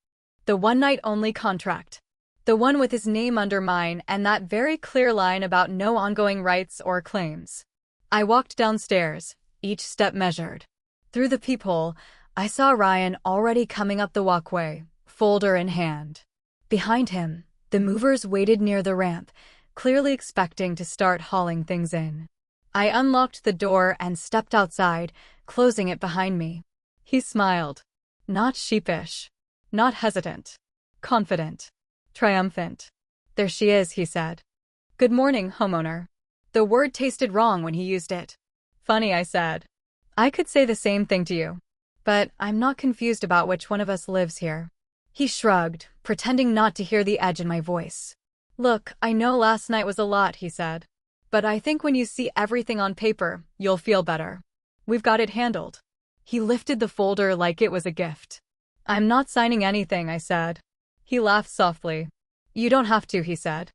The one-night-only contract. The one with his name under mine and that very clear line about no ongoing rights or claims. I walked downstairs, each step measured. Through the peephole, I saw Ryan already coming up the walkway, folder in hand. Behind him, the movers waited near the ramp, clearly expecting to start hauling things in. I unlocked the door and stepped outside, closing it behind me. He smiled. Not sheepish. Not hesitant. Confident. Triumphant. "There she is," he said. "Good morning, homeowner." The word tasted wrong when he used it. "Funny," I said. "I could say the same thing to you. But I'm not confused about which one of us lives here." He shrugged, pretending not to hear the edge in my voice. "Look, I know last night was a lot," he said. "But I think when you see everything on paper, you'll feel better. We've got it handled." He lifted the folder like it was a gift. "I'm not signing anything," I said. He laughed softly. "You don't have to," he said.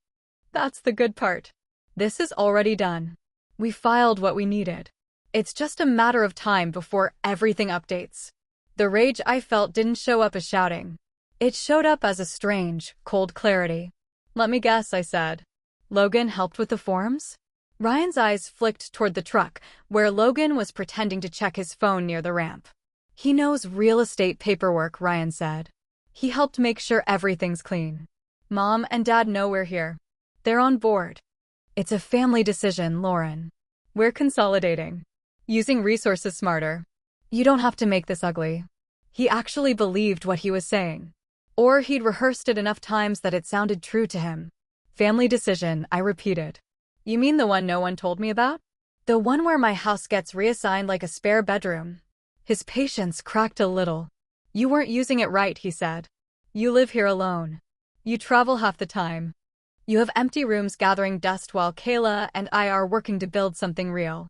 "That's the good part. This is already done. We filed what we needed. It's just a matter of time before everything updates." The rage I felt didn't show up as shouting. It showed up as a strange, cold clarity. Let me guess, I said. Logan helped with the forms? Ryan's eyes flicked toward the truck, where Logan was pretending to check his phone near the ramp. He knows real estate paperwork, Ryan said. He helped make sure everything's clean. Mom and Dad know we're here. They're on board. It's a family decision, Lauren. We're consolidating. Using resources smarter. You don't have to make this ugly. He actually believed what he was saying. Or he'd rehearsed it enough times that it sounded true to him. Family decision, I repeated. You mean the one no one told me about? The one where my house gets reassigned like a spare bedroom. His patience cracked a little. You weren't using it right, he said. You live here alone. You travel half the time. You have empty rooms gathering dust while Kayla and I are working to build something real.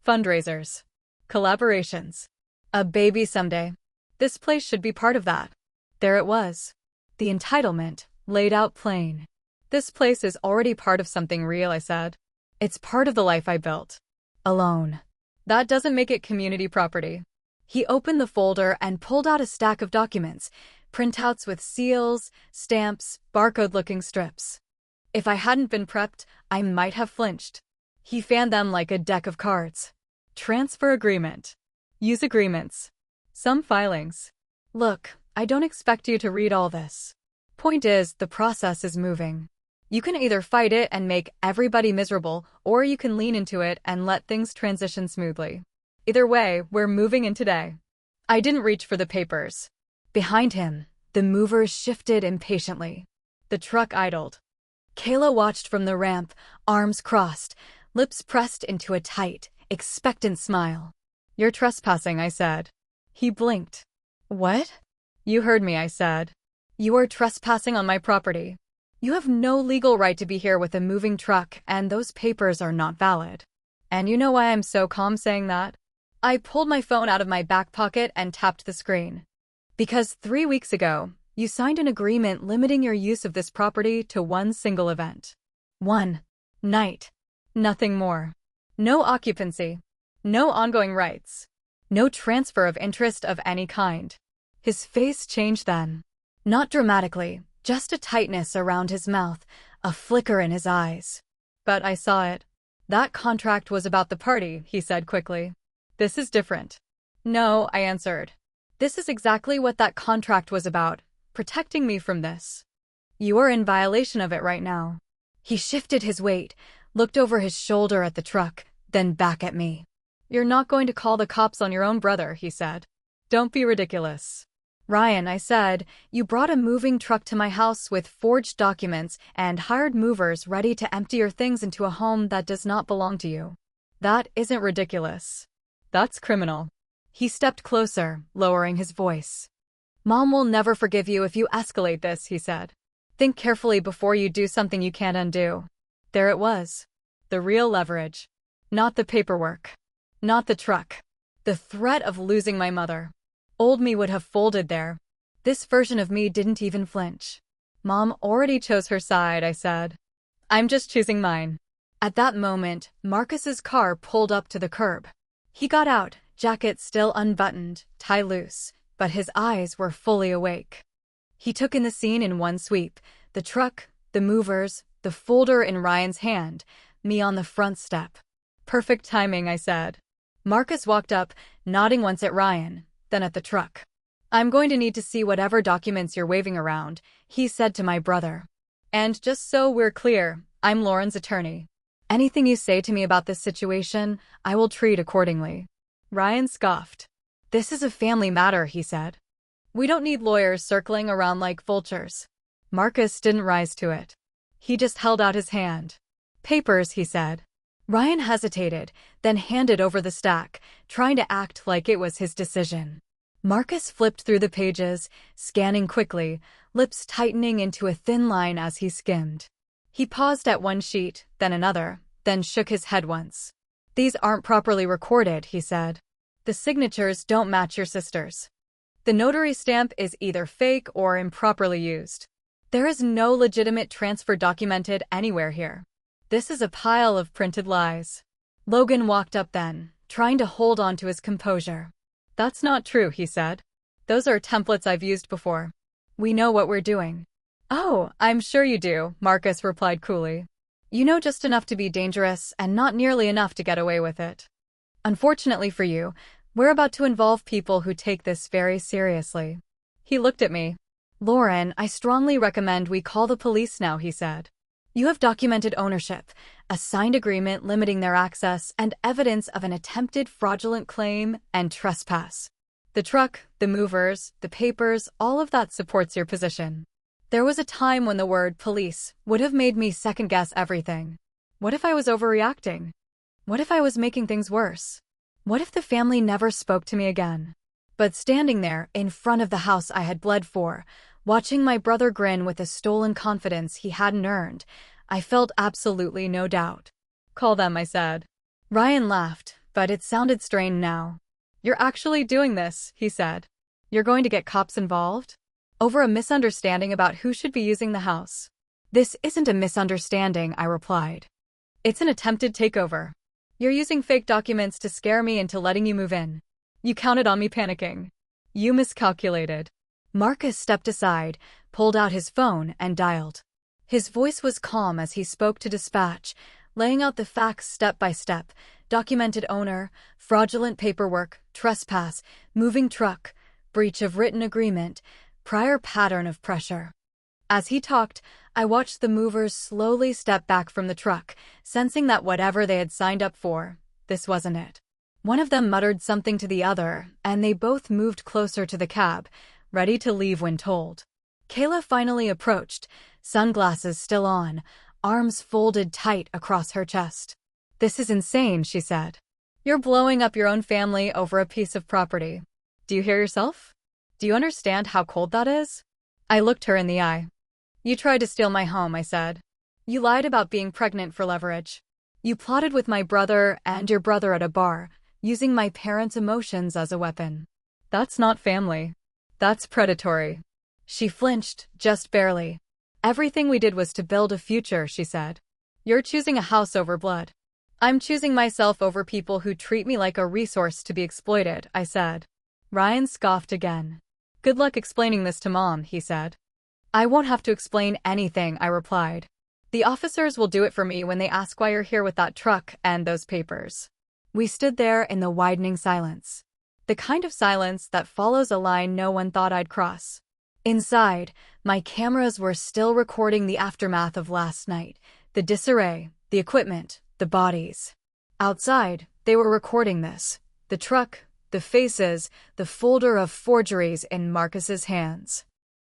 Fundraisers. Collaborations. A baby someday. This place should be part of that. There it was. The entitlement, laid out plain. This place is already part of something real, I said. It's part of the life I built. Alone. That doesn't make it community property. He opened the folder and pulled out a stack of documents, printouts with seals, stamps, barcode-looking strips. If I hadn't been prepped, I might have flinched. He fanned them like a deck of cards. Transfer agreement. Use agreements. Some filings. Look, I don't expect you to read all this. Point is, the process is moving. You can either fight it and make everybody miserable, or you can lean into it and let things transition smoothly. Either way, we're moving in today. I didn't reach for the papers. Behind him, the movers shifted impatiently. The truck idled. Kayla watched from the ramp, arms crossed, lips pressed into a tight, expectant smile. You're trespassing, I said. He blinked. What? You heard me, I said. You are trespassing on my property. You have no legal right to be here with a moving truck, and those papers are not valid. And you know why I'm so calm saying that? I pulled my phone out of my back pocket and tapped the screen. Because 3 weeks ago, you signed an agreement limiting your use of this property to one single event. One night. Nothing more. No occupancy. No ongoing rights. No transfer of interest of any kind. His face changed then. Not dramatically, just a tightness around his mouth, a flicker in his eyes. But I saw it. That contract was about the party, he said quickly. This is different. No, I answered. This is exactly what that contract was about, protecting me from this. You are in violation of it right now. He shifted his weight, looked over his shoulder at the truck, then back at me. You're not going to call the cops on your own brother, he said. Don't be ridiculous. Ryan, I said, you brought a moving truck to my house with forged documents and hired movers ready to empty your things into a home that does not belong to you. That isn't ridiculous. That's criminal. He stepped closer, lowering his voice. Mom will never forgive you if you escalate this, he said. Think carefully before you do something you can't undo. There it was. The real leverage. Not the paperwork. Not the truck. The threat of losing my mother. Old me would have folded there. This version of me didn't even flinch. Mom already chose her side, I said. I'm just choosing mine. At that moment, Marcus's car pulled up to the curb. He got out, jacket still unbuttoned, tie loose, but his eyes were fully awake. He took in the scene in one sweep, the truck, the movers, the folder in Ryan's hand, me on the front step. Perfect timing, I said. Marcus walked up, nodding once at Ryan, then at the truck. I'm going to need to see whatever documents you're waving around, he said to my brother. And just so we're clear, I'm Lauren's attorney. Anything you say to me about this situation, I will treat accordingly. Ryan scoffed. This is a family matter, he said. We don't need lawyers circling around like vultures. Marcus didn't rise to it. He just held out his hand. Papers, he said. Ryan hesitated, then handed over the stack, trying to act like it was his decision. Marcus flipped through the pages, scanning quickly, lips tightening into a thin line as he skimmed. He paused at one sheet, then another, then shook his head once. These aren't properly recorded, he said. The signatures don't match your sister's. The notary stamp is either fake or improperly used. There is no legitimate transfer documented anywhere here. This is a pile of printed lies. Logan walked up then, trying to hold on to his composure. That's not true, he said. Those are templates I've used before. We know what we're doing. Oh, I'm sure you do, Marcus replied coolly. You know just enough to be dangerous and not nearly enough to get away with it. Unfortunately for you, we're about to involve people who take this very seriously. He looked at me. Lauren, I strongly recommend we call the police now, he said. You have documented ownership, a signed agreement limiting their access, and evidence of an attempted fraudulent claim and trespass. The truck, the movers, the papers, all of that supports your position. There was a time when the word police would have made me second-guess everything. What if I was overreacting? What if I was making things worse? What if the family never spoke to me again? But standing there, in front of the house I had bled for, watching my brother grin with a stolen confidence he hadn't earned, I felt absolutely no doubt. Call them, I said. Ryan laughed, but it sounded strained now. You're actually doing this, he said. You're going to get cops involved? Over a misunderstanding about who should be using the house. This isn't a misunderstanding, I replied. It's an attempted takeover. You're using fake documents to scare me into letting you move in. You counted on me panicking. You miscalculated. Marcus stepped aside, pulled out his phone, and dialed. His voice was calm as he spoke to dispatch, laying out the facts step by step: documented owner, fraudulent paperwork, trespass, moving truck, breach of written agreement, prior pattern of pressure. As he talked, I watched the movers slowly step back from the truck, sensing that whatever they had signed up for, this wasn't it. One of them muttered something to the other, and they both moved closer to the cab, ready to leave when told. Kayla finally approached, sunglasses still on, arms folded tight across her chest. This is insane, she said. You're blowing up your own family over a piece of property. Do you hear yourself? Do you understand how cold that is? I looked her in the eye. You tried to steal my home, I said. You lied about being pregnant for leverage. You plotted with my brother and your brother at a bar, using my parents' emotions as a weapon. That's not family. That's predatory. She flinched, just barely. Everything we did was to build a future, she said. You're choosing a house over blood. I'm choosing myself over people who treat me like a resource to be exploited, I said. Ryan scoffed again. Good luck explaining this to Mom, he said. I won't have to explain anything, I replied. The officers will do it for me when they ask why you're here with that truck and those papers. We stood there in the widening silence. The kind of silence that follows a line no one thought I'd cross. Inside, my cameras were still recording the aftermath of last night, the disarray, the equipment, the bodies. Outside, they were recording this, the truck, the faces, the folder of forgeries in Marcus's hands.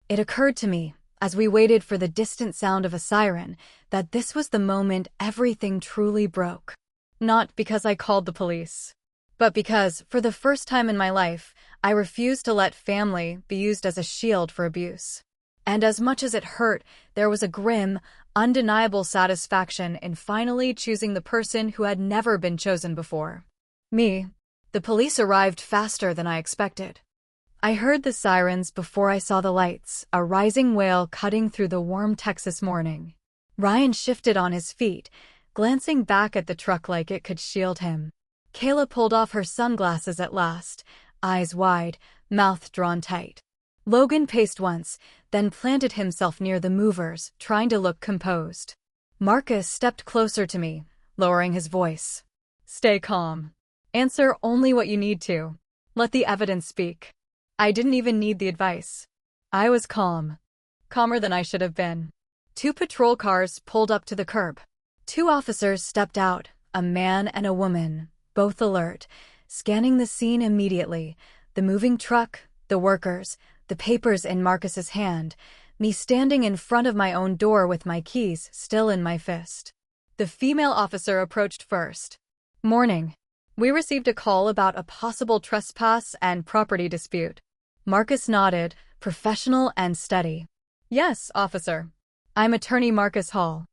It occurred to me, as we waited for the distant sound of a siren, that this was the moment everything truly broke. Not because I called the police, but because, for the first time in my life, I refused to let family be used as a shield for abuse. And as much as it hurt, there was a grim, undeniable satisfaction in finally choosing the person who had never been chosen before. Me. The police arrived faster than I expected. I heard the sirens before I saw the lights, a rising wail cutting through the warm Texas morning. Ryan shifted on his feet, glancing back at the truck like it could shield him. Kayla pulled off her sunglasses at last, eyes wide, mouth drawn tight. Logan paced once, then planted himself near the movers, trying to look composed. Marcus stepped closer to me, lowering his voice. Stay calm. Answer only what you need to. Let the evidence speak. I didn't even need the advice. I was calm. Calmer than I should have been. 2 patrol cars pulled up to the curb. 2 officers stepped out, a man and a woman, both alert, scanning the scene immediately, the moving truck, the workers, the papers in Marcus's hand, me standing in front of my own door with my keys still in my fist. The female officer approached first. Morning. We received a call about a possible trespass and property dispute. Marcus nodded, professional and steady. Yes, officer. I'm attorney Marcus Hall.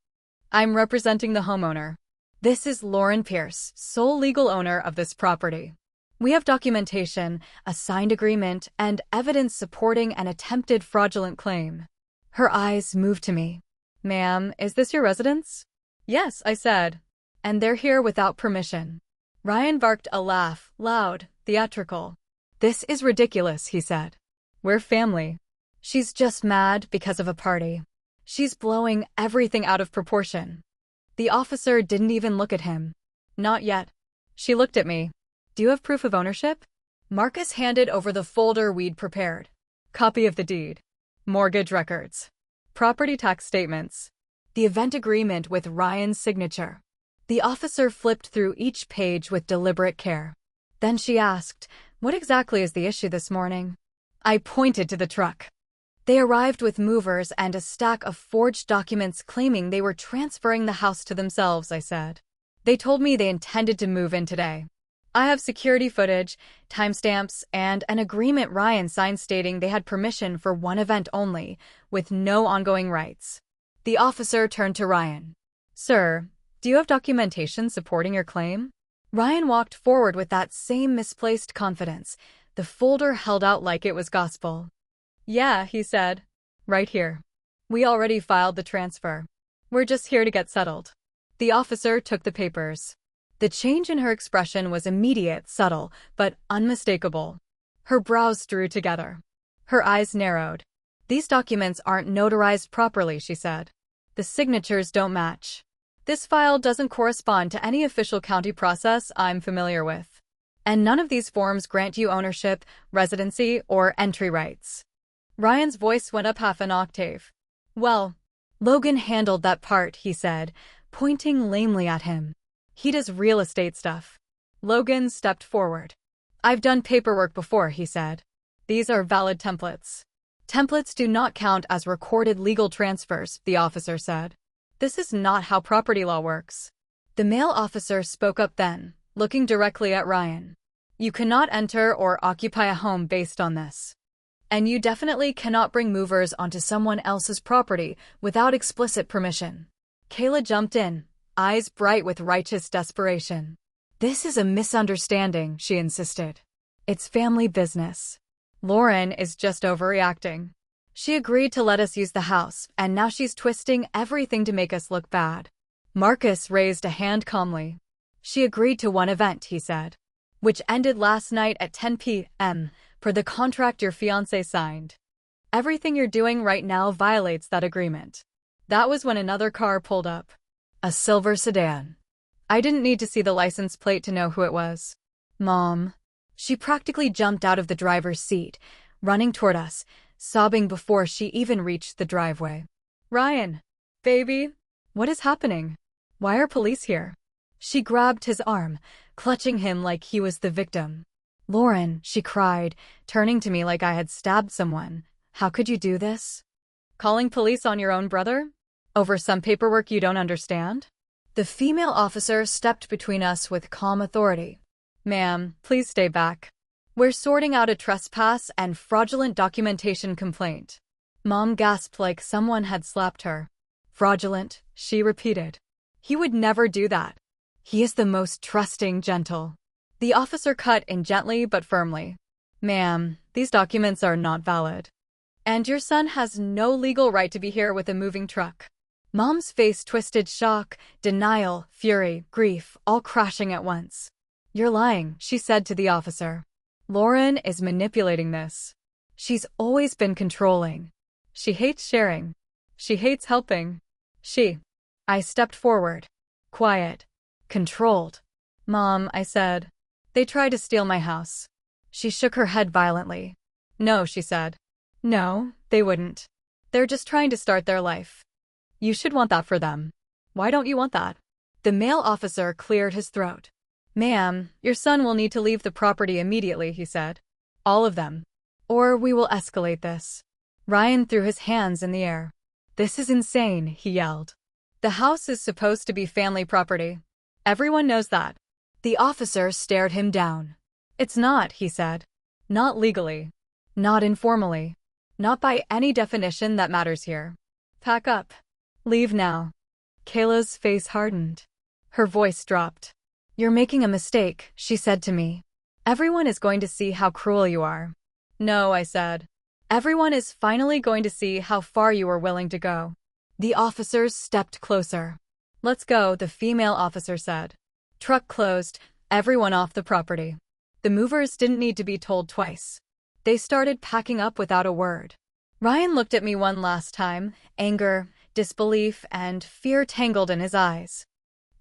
I'm representing the homeowner. This is Lauren Pierce, sole legal owner of this property. We have documentation, a signed agreement, and evidence supporting an attempted fraudulent claim. Her eyes moved to me. Ma'am, is this your residence? Yes, I said. And they're here without permission. Ryan barked a laugh, loud, theatrical. This is ridiculous, he said. We're family. She's just mad because of a party. She's blowing everything out of proportion. The officer didn't even look at him. Not yet. She looked at me. Do you have proof of ownership? Marcus handed over the folder we'd prepared. Copy of the deed. Mortgage records. Property tax statements. The event agreement with Ryan's signature. The officer flipped through each page with deliberate care. Then she asked, "What exactly is the issue this morning?" I pointed to the truck. They arrived with movers and a stack of forged documents claiming they were transferring the house to themselves, I said. They told me they intended to move in today. I have security footage, timestamps, and an agreement Ryan signed stating they had permission for one event only, with no ongoing rights. The officer turned to Ryan. "Sir, do you have documentation supporting your claim?" Ryan walked forward with that same misplaced confidence, the folder held out like it was gospel. "Yeah," he said. "Right here. We already filed the transfer. We're just here to get settled." The officer took the papers. The change in her expression was immediate, subtle, but unmistakable. Her brows drew together. Her eyes narrowed. "These documents aren't notarized properly," she said. "The signatures don't match. This file doesn't correspond to any official county process I'm familiar with. And none of these forms grant you ownership, residency, or entry rights." Ryan's voice went up half an octave. "Well, Logan handled that part," he said, pointing lamely at him. "He does real estate stuff." Logan stepped forward. "I've done paperwork before," he said. "These are valid templates." "Templates do not count as recorded legal transfers," the officer said. "This is not how property law works." The male officer spoke up then, looking directly at Ryan. "You cannot enter or occupy a home based on this. And you definitely cannot bring movers onto someone else's property without explicit permission." Kayla jumped in, eyes bright with righteous desperation. "This is a misunderstanding," she insisted. "It's family business. Lauren is just overreacting. She agreed to let us use the house, and now she's twisting everything to make us look bad." Marcus raised a hand calmly. "She agreed to one event," he said, "which ended last night at 10 p.m., per the contract your fiancé signed. Everything you're doing right now violates that agreement." That was when another car pulled up. A silver sedan. I didn't need to see the license plate to know who it was. "Mom." She practically jumped out of the driver's seat, running toward us, sobbing before she even reached the driveway. "Ryan, baby, what is happening? Why are police here?" She grabbed his arm, clutching him like he was the victim. "Lauren," she cried, turning to me like I had stabbed someone. "How could you do this? Calling police on your own brother? Over some paperwork you don't understand?" The female officer stepped between us with calm authority. "Ma'am, please stay back. We're sorting out a trespass and fraudulent documentation complaint." Mom gasped like someone had slapped her. "Fraudulent," she repeated. "He would never do that. He is the most trusting, gentle." The officer cut in gently but firmly. "Ma'am, these documents are not valid. And your son has no legal right to be here with a moving truck." Mom's face twisted, shock, denial, fury, grief, all crashing at once. "You're lying," she said to the officer. "Lauren is manipulating this. She's always been controlling. She hates sharing. She hates helping. I stepped forward. Quiet. Controlled. "Mom," I said. "They tried to steal my house." She shook her head violently. "No," she said. "No, they wouldn't. They're just trying to start their life. You should want that for them. Why don't you want that?" The male officer cleared his throat. "Ma'am, your son will need to leave the property immediately," he said. "All of them. Or we will escalate this." Ryan threw his hands in the air. "This is insane," he yelled. "The house is supposed to be family property. Everyone knows that." The officer stared him down. "It's not," he said. "Not legally. Not informally. Not by any definition that matters here. Pack up. Leave now." Kayla's face hardened. Her voice dropped. "You're making a mistake," she said to me. "Everyone is going to see how cruel you are." "No," I said. "Everyone is finally going to see how far you are willing to go." The officers stepped closer. "Let's go," the female officer said. Truck closed, everyone off the property. The movers didn't need to be told twice. They started packing up without a word. Ryan looked at me one last time, anger, disbelief, and fear tangled in his eyes.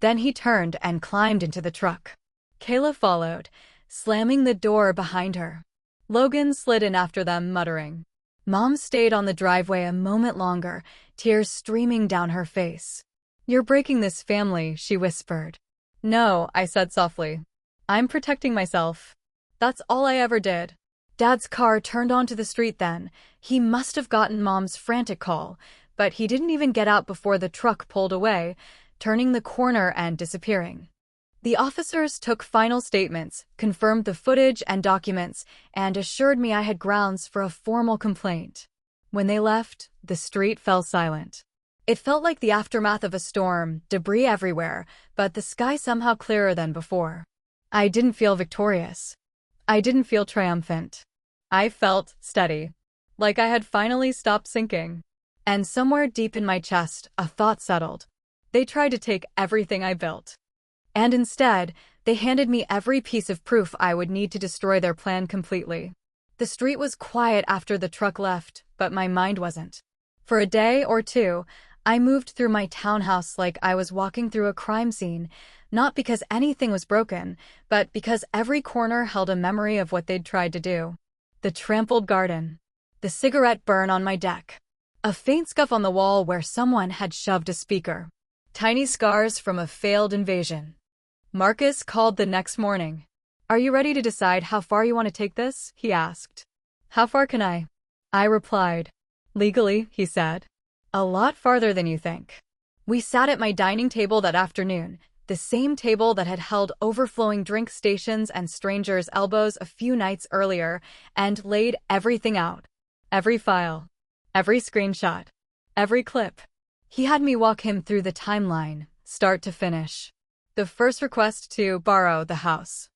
Then he turned and climbed into the truck. Kayla followed, slamming the door behind her. Logan slid in after them, muttering. Mom stayed on the driveway a moment longer, tears streaming down her face. "You're breaking this family," she whispered. "No," I said softly. "I'm protecting myself. That's all I ever did." Dad's car turned onto the street then. He must have gotten Mom's frantic call, but he didn't even get out before the truck pulled away, turning the corner and disappearing. The officers took final statements, confirmed the footage and documents, and assured me I had grounds for a formal complaint. When they left, the street fell silent. It felt like the aftermath of a storm, debris everywhere, but the sky somehow clearer than before. I didn't feel victorious. I didn't feel triumphant. I felt steady, like I had finally stopped sinking. And somewhere deep in my chest, a thought settled. They tried to take everything I built. And instead, they handed me every piece of proof I would need to destroy their plan completely. The street was quiet after the truck left, but my mind wasn't. For a day or two, I moved through my townhouse like I was walking through a crime scene, not because anything was broken, but because every corner held a memory of what they'd tried to do. The trampled garden. The cigarette burn on my deck. A faint scuff on the wall where someone had shoved a speaker. Tiny scars from a failed invasion. Marcus called the next morning. "Are you ready to decide how far you want to take this?" he asked. "How far can I?" I replied. "Legally," he said. "A lot farther than you think." We sat at my dining table that afternoon, the same table that had held overflowing drink stations and strangers' elbows a few nights earlier, and laid everything out. Every file. Every screenshot. Every clip. He had me walk him through the timeline, start to finish. The first request to borrow the house.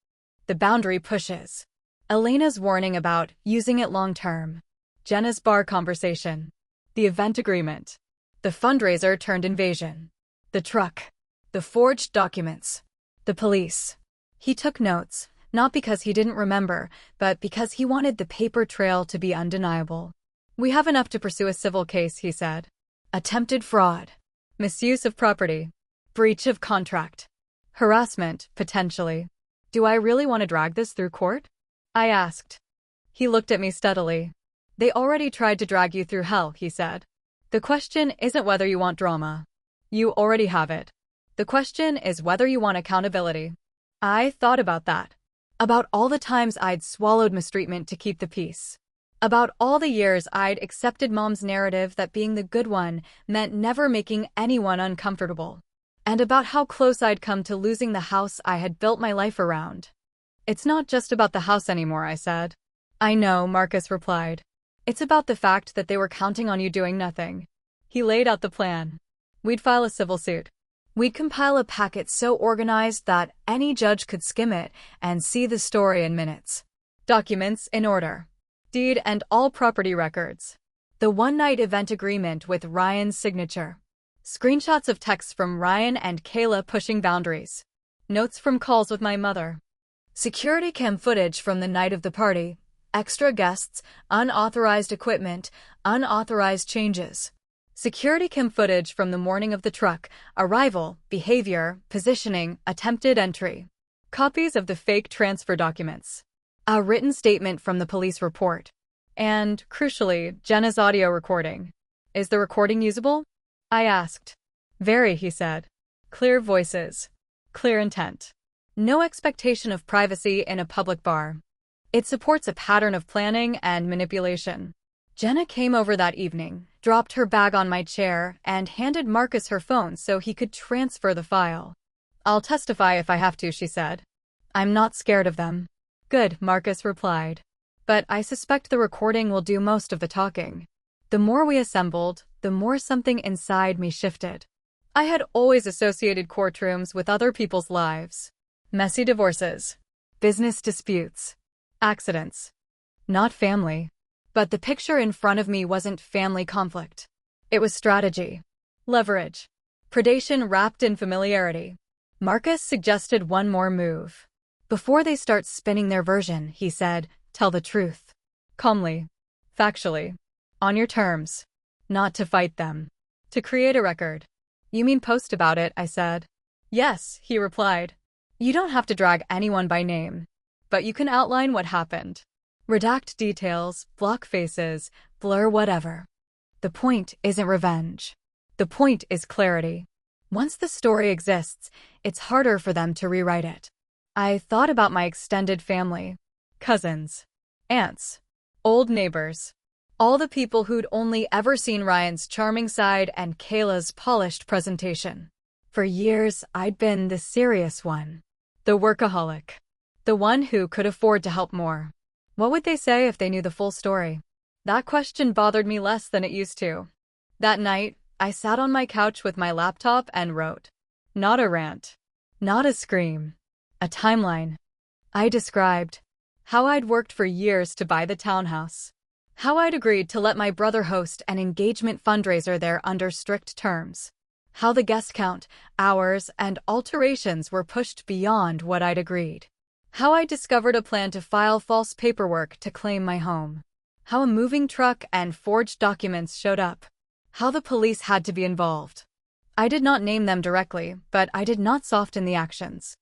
The boundary pushes. Elena's warning about using it long-term. Jenna's bar conversation. The event agreement. The fundraiser turned invasion. The truck. The forged documents. The police. He took notes, not because he didn't remember, but because he wanted the paper trail to be undeniable. "We have enough to pursue a civil case," he said. Attempted fraud. Misuse of property. Breach of contract. Harassment, potentially. "Do I really want to drag this through court?" I asked. He looked at me steadily. "They already tried to drag you through hell," he said. "The question isn't whether you want drama. You already have it. The question is whether you want accountability." I thought about that. About all the times I'd swallowed mistreatment to keep the peace. About all the years I'd accepted Mom's narrative that being the good one meant never making anyone uncomfortable. And about how close I'd come to losing the house I had built my life around. "It's not just about the house anymore," I said. "I know," Marcus replied. "It's about the fact that they were counting on you doing nothing." He laid out the plan. We'd file a civil suit. We'd compile a packet so organized that any judge could skim it and see the story in minutes. Documents in order. Deed and all property records. The one-night event agreement with Ryan's signature. Screenshots of texts from Ryan and Kayla pushing boundaries. Notes from calls with my mother. Security cam footage from the night of the party. Extra guests, unauthorized equipment, unauthorized changes. Security cam footage from the morning of the truck, arrival, behavior, positioning, attempted entry. Copies of the fake transfer documents. A written statement from the police report. And, crucially, Jenna's audio recording. "Is the recording usable?" I asked. "Very," he said. "Clear voices. Clear intent. No expectation of privacy in a public bar. It supports a pattern of planning and manipulation." Jenna came over that evening, dropped her bag on my chair, and handed Marcus her phone so he could transfer the file. "I'll testify if I have to," she said. "I'm not scared of them." "Good," Marcus replied. "But I suspect the recording will do most of the talking." The more we assembled, the more something inside me shifted. I had always associated courtrooms with other people's lives. Messy divorces. Business disputes. Accidents. Not family. But the picture in front of me wasn't family conflict. It was strategy. Leverage. Predation wrapped in familiarity. Marcus suggested one more move. "Before they start spinning their version," he said, "tell the truth. Calmly. Factually. On your terms. Not to fight them. To create a record. You mean post about it, I said. Yes, he replied. You don't have to drag anyone by name. But you can outline what happened. Redact details, block faces, blur whatever. The point isn't revenge. The point is clarity. Once the story exists, it's harder for them to rewrite it. I thought about my extended family. Cousins. Aunts. Old neighbors. All the people who'd only ever seen Ryan's charming side and Kayla's polished presentation. For years, I'd been the serious one. The workaholic. The one who could afford to help more. What would they say if they knew the full story? That question bothered me less than it used to. That night, I sat on my couch with my laptop and wrote. Not a rant. Not a scream. A timeline. I described how I'd worked for years to buy the townhouse. How I'd agreed to let my brother host an engagement fundraiser there under strict terms. How the guest count, hours, and alterations were pushed beyond what I'd agreed. How I discovered a plan to file false paperwork to claim my home. How a moving truck and forged documents showed up. How the police had to be involved. I did not name them directly, but I did not soften the actions.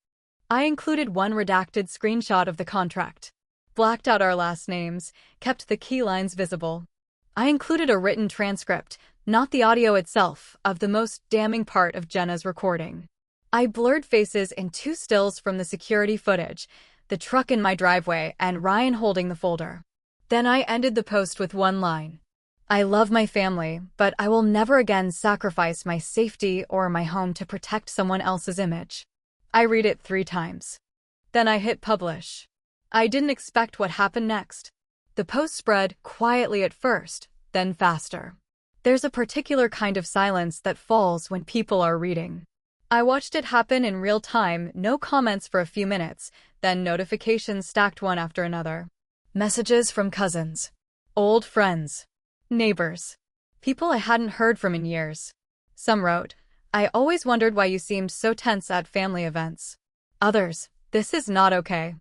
I included one redacted screenshot of the contract. Blacked out our last names, kept the key lines visible. I included a written transcript, not the audio itself, of the most damning part of Jenna's recording. I blurred faces in 2 stills from the security footage, the truck in my driveway and Ryan holding the folder. Then I ended the post with one line. I love my family, but I will never again sacrifice my safety or my home to protect someone else's image. I read it 3 times. Then I hit publish. I didn't expect what happened next. The post spread quietly at first, then faster. There's a particular kind of silence that falls when people are reading. I watched it happen in real time, no comments for a few minutes, then notifications stacked one after another. Messages from cousins. Old friends. Neighbors. People I hadn't heard from in years. Some wrote, I always wondered why you seemed so tense at family events. Others, this is not okay.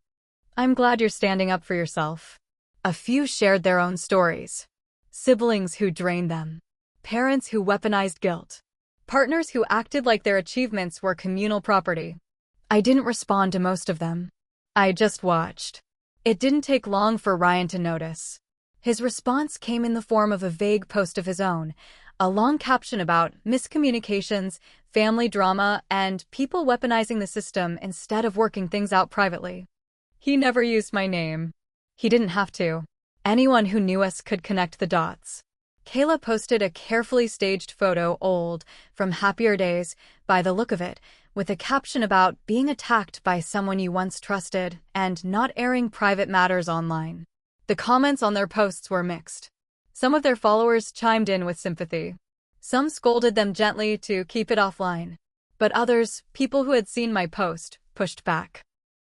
I'm glad you're standing up for yourself. A few shared their own stories. Siblings who drained them. Parents who weaponized guilt. Partners who acted like their achievements were communal property. I didn't respond to most of them. I just watched. It didn't take long for Ryan to notice. His response came in the form of a vague post of his own, a long caption about miscommunications, family drama, and people weaponizing the system instead of working things out privately. He never used my name. He didn't have to. Anyone who knew us could connect the dots. Kayla posted a carefully staged photo, old, from happier days, by the look of it, with a caption about being attacked by someone you once trusted and not airing private matters online. The comments on their posts were mixed. Some of their followers chimed in with sympathy. Some scolded them gently to keep it offline. But others, people who had seen my post, pushed back.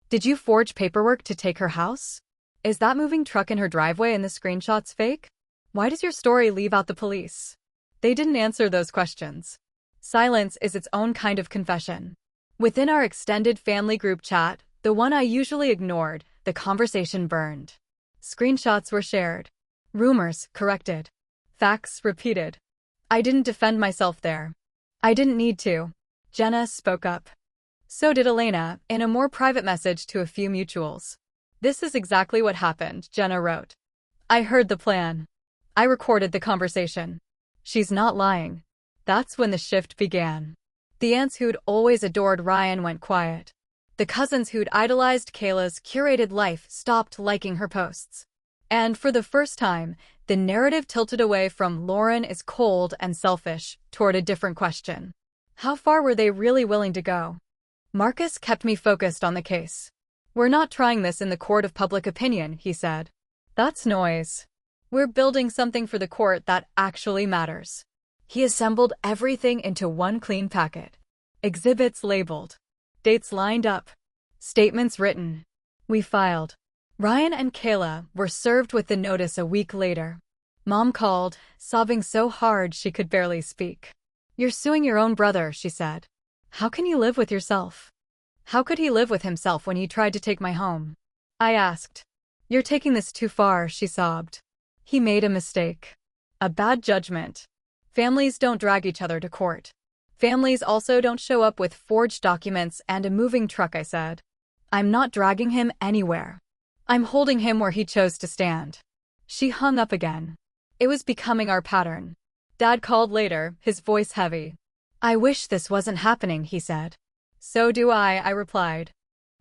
Did you forge paperwork to take her house? Is that moving truck in her driveway in the screenshots fake? Why does your story leave out the police? They didn't answer those questions. Silence is its own kind of confession. Within our extended family group chat, the one I usually ignored, the conversation burned. Screenshots were shared. Rumors corrected. Facts repeated. I didn't defend myself there. I didn't need to. Jenna spoke up. So did Elena, in a more private message to a few mutuals. This is exactly what happened, Jenna wrote. I heard the plan. I recorded the conversation. She's not lying. That's when the shift began. The aunts who'd always adored Ryan went quiet. The cousins who'd idolized Kayla's curated life stopped liking her posts. And for the first time, the narrative tilted away from Lauren is cold and selfish toward a different question. How far were they really willing to go? Marcus kept me focused on the case. We're not trying this in the court of public opinion, he said. That's noise. We're building something for the court that actually matters. He assembled everything into one clean packet. Exhibits labeled. Dates lined up. Statements written. We filed. Ryan and Kayla were served with the notice a week later. Mom called, sobbing so hard she could barely speak. You're suing your own brother, she said. How can you live with yourself? How could he live with himself when he tried to take my home? I asked. You're taking this too far, she sobbed. He made a mistake. A bad judgment. Families don't drag each other to court. Families also don't show up with forged documents and a moving truck, I said. I'm not dragging him anywhere. I'm holding him where he chose to stand. She hung up again. It was becoming our pattern. Dad called later, his voice heavy. I wish this wasn't happening, he said. So do I replied.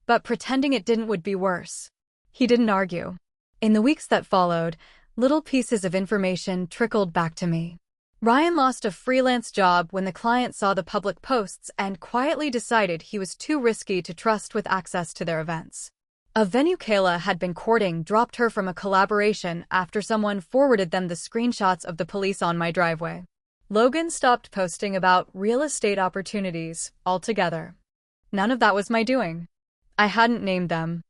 But pretending it didn't would be worse. He didn't argue. In the weeks that followed, little pieces of information trickled back to me. Ryan lost a freelance job when the client saw the public posts and quietly decided he was too risky to trust with access to their events. A venue Kayla had been courting dropped her from a collaboration after someone forwarded them the screenshots of the police on my driveway. Logan stopped posting about real estate opportunities altogether. None of that was my doing. I hadn't named them.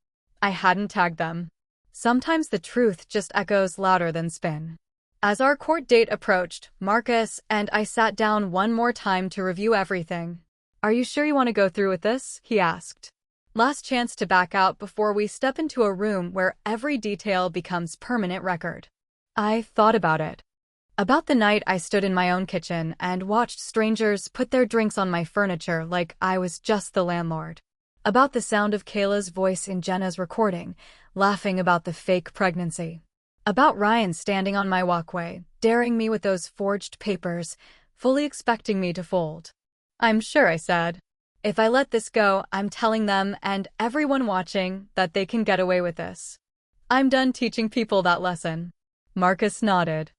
I hadn't tagged them. Sometimes the truth just echoes louder than spin. As our court date approached, Marcus and I sat down one more time to review everything. Are you sure you want to go through with this? He asked. Last chance to back out before we step into a room where every detail becomes permanent record. I thought about it. About the night I stood in my own kitchen and watched strangers put their drinks on my furniture like I was just the landlord. About the sound of Kayla's voice in Jenna's recording, laughing about the fake pregnancy. About Ryan standing on my walkway, daring me with those forged papers, fully expecting me to fold. I'm sure, I said. If I let this go, I'm telling them and everyone watching that they can get away with this. I'm done teaching people that lesson. Marcus nodded.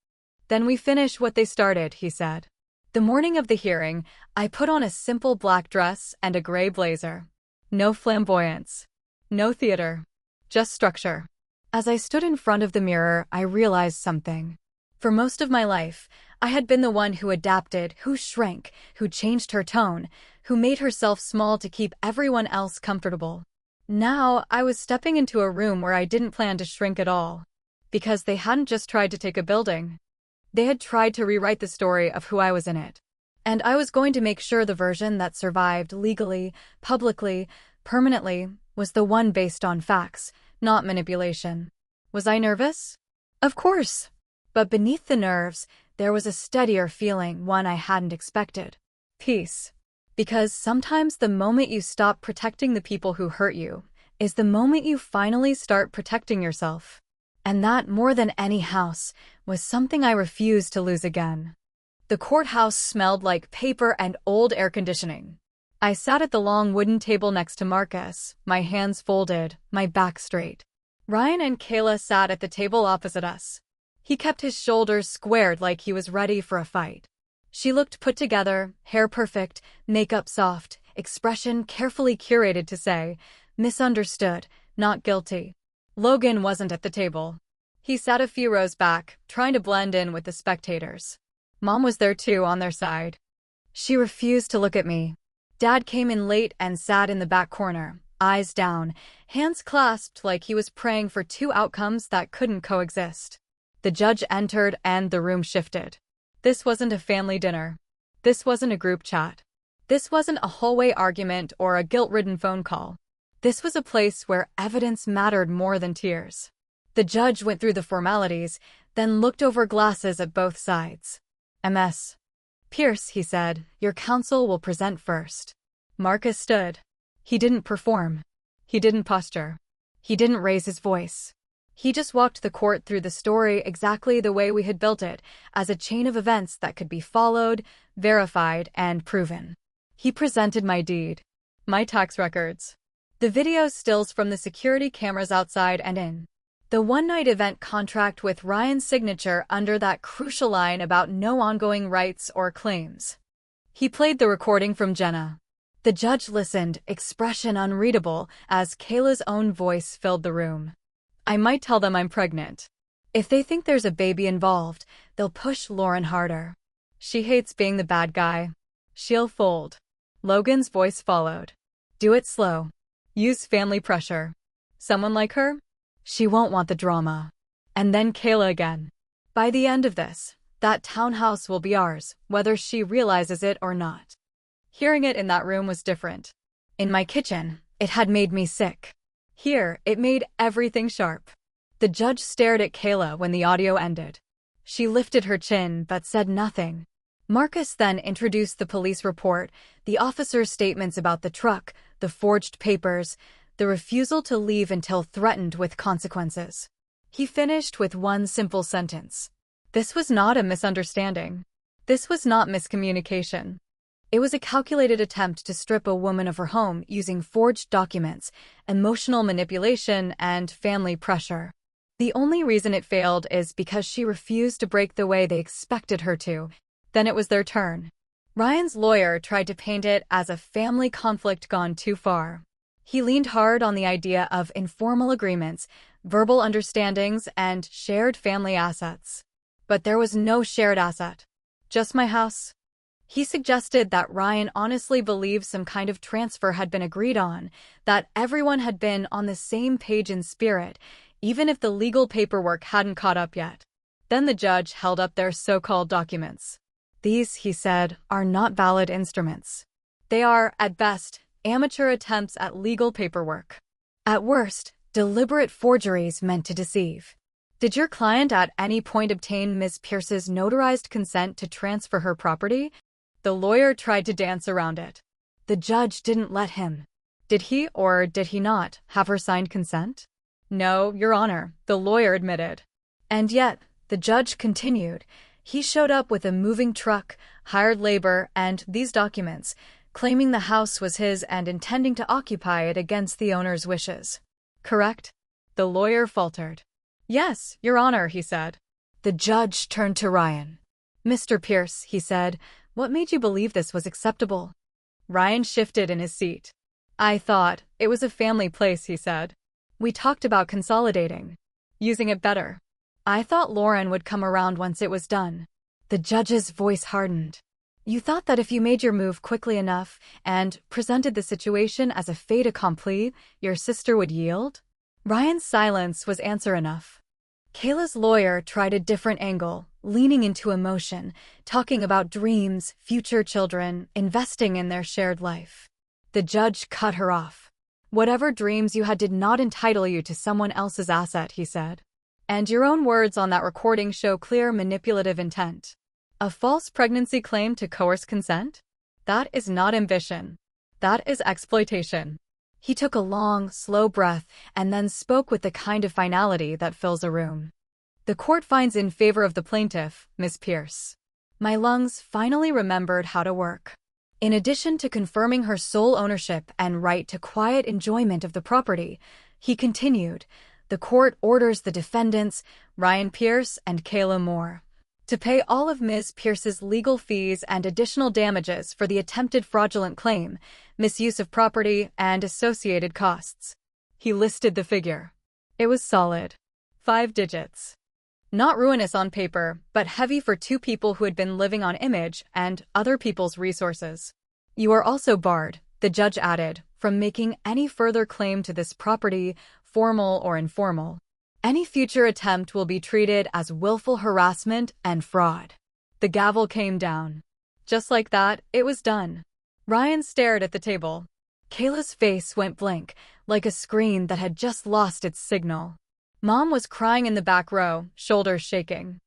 Then we finish what they started, he said. The morning of the hearing, I put on a simple black dress and a gray blazer. No flamboyance. No theater. Just structure. As I stood in front of the mirror, I realized something. For most of my life, I had been the one who adapted, who shrank, who changed her tone, who made herself small to keep everyone else comfortable. Now, I was stepping into a room where I didn't plan to shrink at all. Because they hadn't just tried to take a building. They had tried to rewrite the story of who I was in it. And I was going to make sure the version that survived legally, publicly, permanently, was the one based on facts, not manipulation. Was I nervous? Of course. But beneath the nerves, there was a steadier feeling, one I hadn't expected. Peace. Because sometimes the moment you stop protecting the people who hurt you is the moment you finally start protecting yourself. And that, more than any house, was something I refused to lose again. The courthouse smelled like paper and old air conditioning. I sat at the long wooden table next to Marcus, my hands folded, my back straight. Ryan and Kayla sat at the table opposite us. He kept his shoulders squared like he was ready for a fight. She looked put together, hair perfect, makeup soft, expression carefully curated to say, misunderstood, not guilty. Logan wasn't at the table. He sat a few rows back, trying to blend in with the spectators. Mom was there too, on their side. She refused to look at me. Dad came in late and sat in the back corner, eyes down, hands clasped like he was praying for two outcomes that couldn't coexist. The judge entered and the room shifted. This wasn't a family dinner. This wasn't a group chat. This wasn't a hallway argument or a guilt-ridden phone call. This was a place where evidence mattered more than tears. The judge went through the formalities, then looked over glasses at both sides. Ms. Pierce, he said, your counsel will present first. Marcus stood. He didn't perform. He didn't posture. He didn't raise his voice. He just walked the court through the story exactly the way we had built it, as a chain of events that could be followed, verified, and proven. He presented my deed. My tax records. The video stills from the security cameras outside and in. The one-night event contract with Ryan's signature under that crucial line about no ongoing rights or claims. He played the recording from Jenna. The judge listened, expression unreadable, as Kayla's own voice filled the room. I might tell them I'm pregnant. If they think there's a baby involved, they'll push Lauren harder. She hates being the bad guy. She'll fold. Logan's voice followed. Do it slow. Use family pressure. Someone like her? She won't want the drama. And then Kayla again. By the end of this, that townhouse will be ours, whether she realizes it or not. Hearing it in that room was different. In my kitchen, it had made me sick. Here, it made everything sharp. The judge stared at Kayla when the audio ended. She lifted her chin but said nothing. Marcus then introduced the police report, the officer's statements about the truck, the forged papers, the refusal to leave until threatened with consequences. He finished with one simple sentence. This was not a misunderstanding. This was not miscommunication. It was a calculated attempt to strip a woman of her home using forged documents, emotional manipulation, and family pressure. The only reason it failed is because she refused to break the way they expected her to. Then it was their turn. Ryan's lawyer tried to paint it as a family conflict gone too far. He leaned hard on the idea of informal agreements, verbal understandings, and shared family assets. But there was no shared asset. Just my house. He suggested that Ryan honestly believed some kind of transfer had been agreed on, that everyone had been on the same page in spirit, even if the legal paperwork hadn't caught up yet. Then the judge held up their so-called documents. These, he said, are not valid instruments. They are, at best, amateur attempts at legal paperwork. At worst, deliberate forgeries meant to deceive. Did your client at any point obtain Ms. Pierce's notarized consent to transfer her property? The lawyer tried to dance around it. The judge didn't let him. Did he or did he not have her signed consent? No, Your Honor, the lawyer admitted. And yet, the judge continued. He showed up with a moving truck, hired labor, and these documents, claiming the house was his and intending to occupy it against the owner's wishes. Correct? The lawyer faltered. Yes, Your Honor, he said. The judge turned to Ryan. Mr. Pierce, he said, what made you believe this was acceptable? Ryan shifted in his seat. I thought it was a family place, he said. We talked about consolidating, using it better. I thought Lauren would come around once it was done. The judge's voice hardened. You thought that if you made your move quickly enough and presented the situation as a fait accompli, your sister would yield? Ryan's silence was answer enough. Kayla's lawyer tried a different angle, leaning into emotion, talking about dreams, future children, investing in their shared life. The judge cut her off. Whatever dreams you had did not entitle you to someone else's asset, he said. And your own words on that recording show clear manipulative intent. A false pregnancy claim to coerce consent? That is not ambition. That is exploitation. He took a long, slow breath and then spoke with the kind of finality that fills a room. The court finds in favor of the plaintiff, Ms. Pierce. My lungs finally remembered how to work. In addition to confirming her sole ownership and right to quiet enjoyment of the property, he continued, the court orders the defendants, Ryan Pierce and Kayla Moore, to pay all of Ms. Pierce's legal fees and additional damages for the attempted fraudulent claim, misuse of property, and associated costs. He listed the figure. It was solid. 5 digits. Not ruinous on paper, but heavy for two people who had been living on image and other people's resources. You are also barred, the judge added, from making any further claim to this property, formal or informal. Any future attempt will be treated as willful harassment and fraud. The gavel came down. Just like that, it was done. Ryan stared at the table. Kayla's face went blank, like a screen that had just lost its signal. Mom was crying in the back row, shoulders shaking.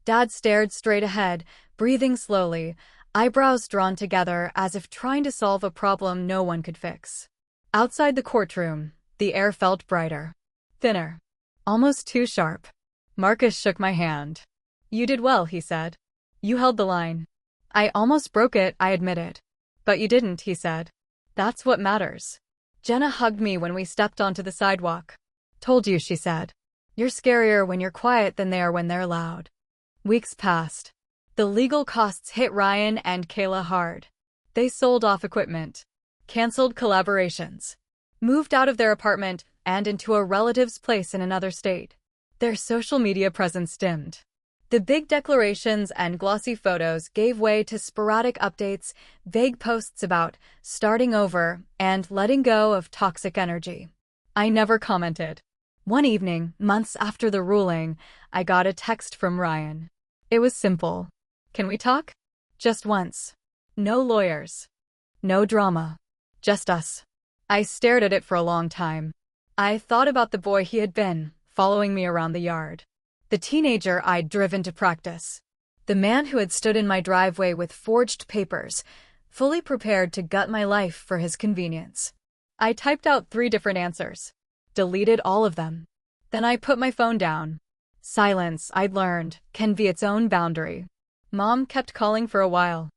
Dad stared straight ahead, breathing slowly, eyebrows drawn together as if trying to solve a problem no one could fix. Outside the courtroom, the air felt brighter. Thinner. Almost too sharp. Marcus shook my hand. You did well, he said. You held the line. I almost broke it, I admitted. But you didn't, he said. That's what matters. Jenna hugged me when we stepped onto the sidewalk. Told you, she said. You're scarier when you're quiet than they are when they're loud. Weeks passed. The legal costs hit Ryan and Kayla hard. They sold off equipment, canceled collaborations, moved out of their apartment and into a relative's place in another state. Their social media presence dimmed. The big declarations and glossy photos gave way to sporadic updates, vague posts about starting over and letting go of toxic energy. I never commented. One evening, months after the ruling, I got a text from Ryan. It was simple. Can we talk? Just once. No lawyers. No drama. Just us. I stared at it for a long time. I thought about the boy he had been, following me around the yard. The teenager I'd driven to practice. The man who had stood in my driveway with forged papers, fully prepared to gut my life for his convenience. I typed out 3 different answers. Deleted all of them. Then I put my phone down. Silence, I'd learned, can be its own boundary. Mom kept calling for a while.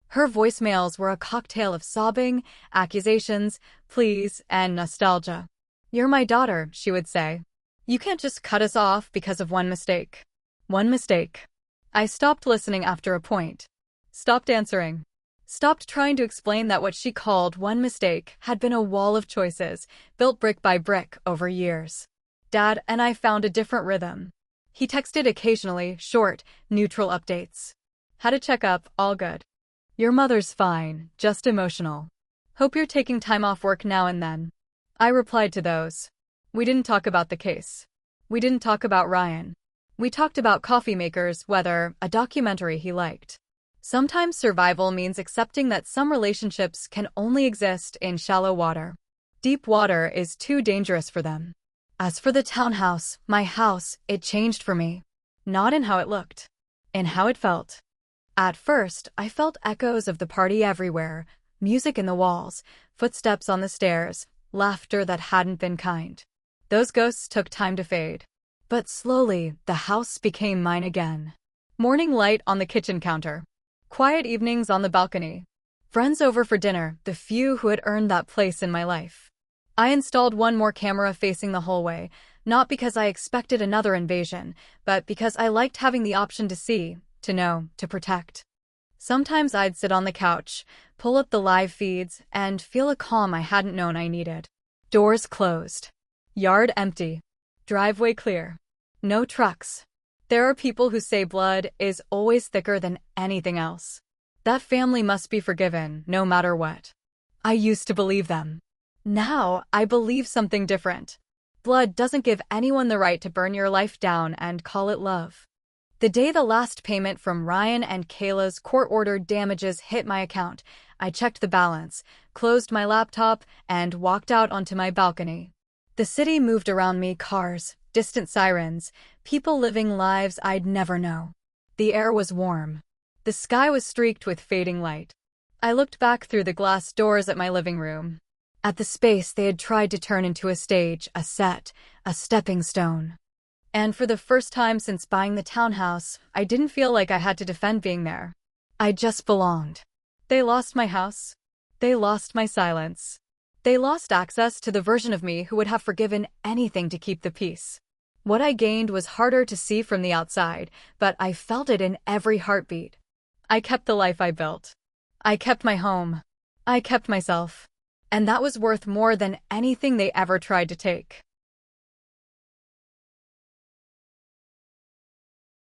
Her voicemails were a cocktail of sobbing, accusations, pleas, and nostalgia. "You're my daughter," she would say. "You can't just cut us off because of one mistake." One mistake. I stopped listening after a point. Stopped answering. Stopped trying to explain that what she called one mistake had been a wall of choices, built brick by brick over years. Dad and I found a different rhythm. He texted occasionally, short, neutral updates. Had a checkup, all good. "Your mother's fine, just emotional. Hope you're taking time off work now and then." I replied to those. We didn't talk about the case. We didn't talk about Ryan. We talked about coffee makers, weather, a documentary he liked. Sometimes survival means accepting that some relationships can only exist in shallow water. Deep water is too dangerous for them. As for the townhouse, my house, it changed for me. Not in how it looked. In how it felt. At first, I felt echoes of the party everywhere, music in the walls, footsteps on the stairs, laughter that hadn't been kind. Those ghosts took time to fade. But slowly, the house became mine again. Morning light on the kitchen counter. Quiet evenings on the balcony. Friends over for dinner, the few who had earned that place in my life. I installed one more camera facing the hallway, not because I expected another invasion, but because I liked having the option to see, to know, to protect. Sometimes I'd sit on the couch, pull up the live feeds, and feel a calm I hadn't known I needed. Doors closed. Yard empty. Driveway clear. No trucks. There are people who say blood is always thicker than anything else. That family must be forgiven, no matter what. I used to believe them. Now, I believe something different. Blood doesn't give anyone the right to burn your life down and call it love. The day the last payment from Ryan and Kayla's court-ordered damages hit my account, I checked the balance, closed my laptop, and walked out onto my balcony. The city moved around me, cars, distant sirens, people living lives I'd never know. The air was warm. The sky was streaked with fading light. I looked back through the glass doors at my living room. At the space they had tried to turn into a stage, a set, a stepping stone. And for the first time since buying the townhouse, I didn't feel like I had to defend being there. I just belonged. They lost my house. They lost my silence. They lost access to the version of me who would have forgiven anything to keep the peace. What I gained was harder to see from the outside, but I felt it in every heartbeat. I kept the life I built. I kept my home. I kept myself. And that was worth more than anything they ever tried to take.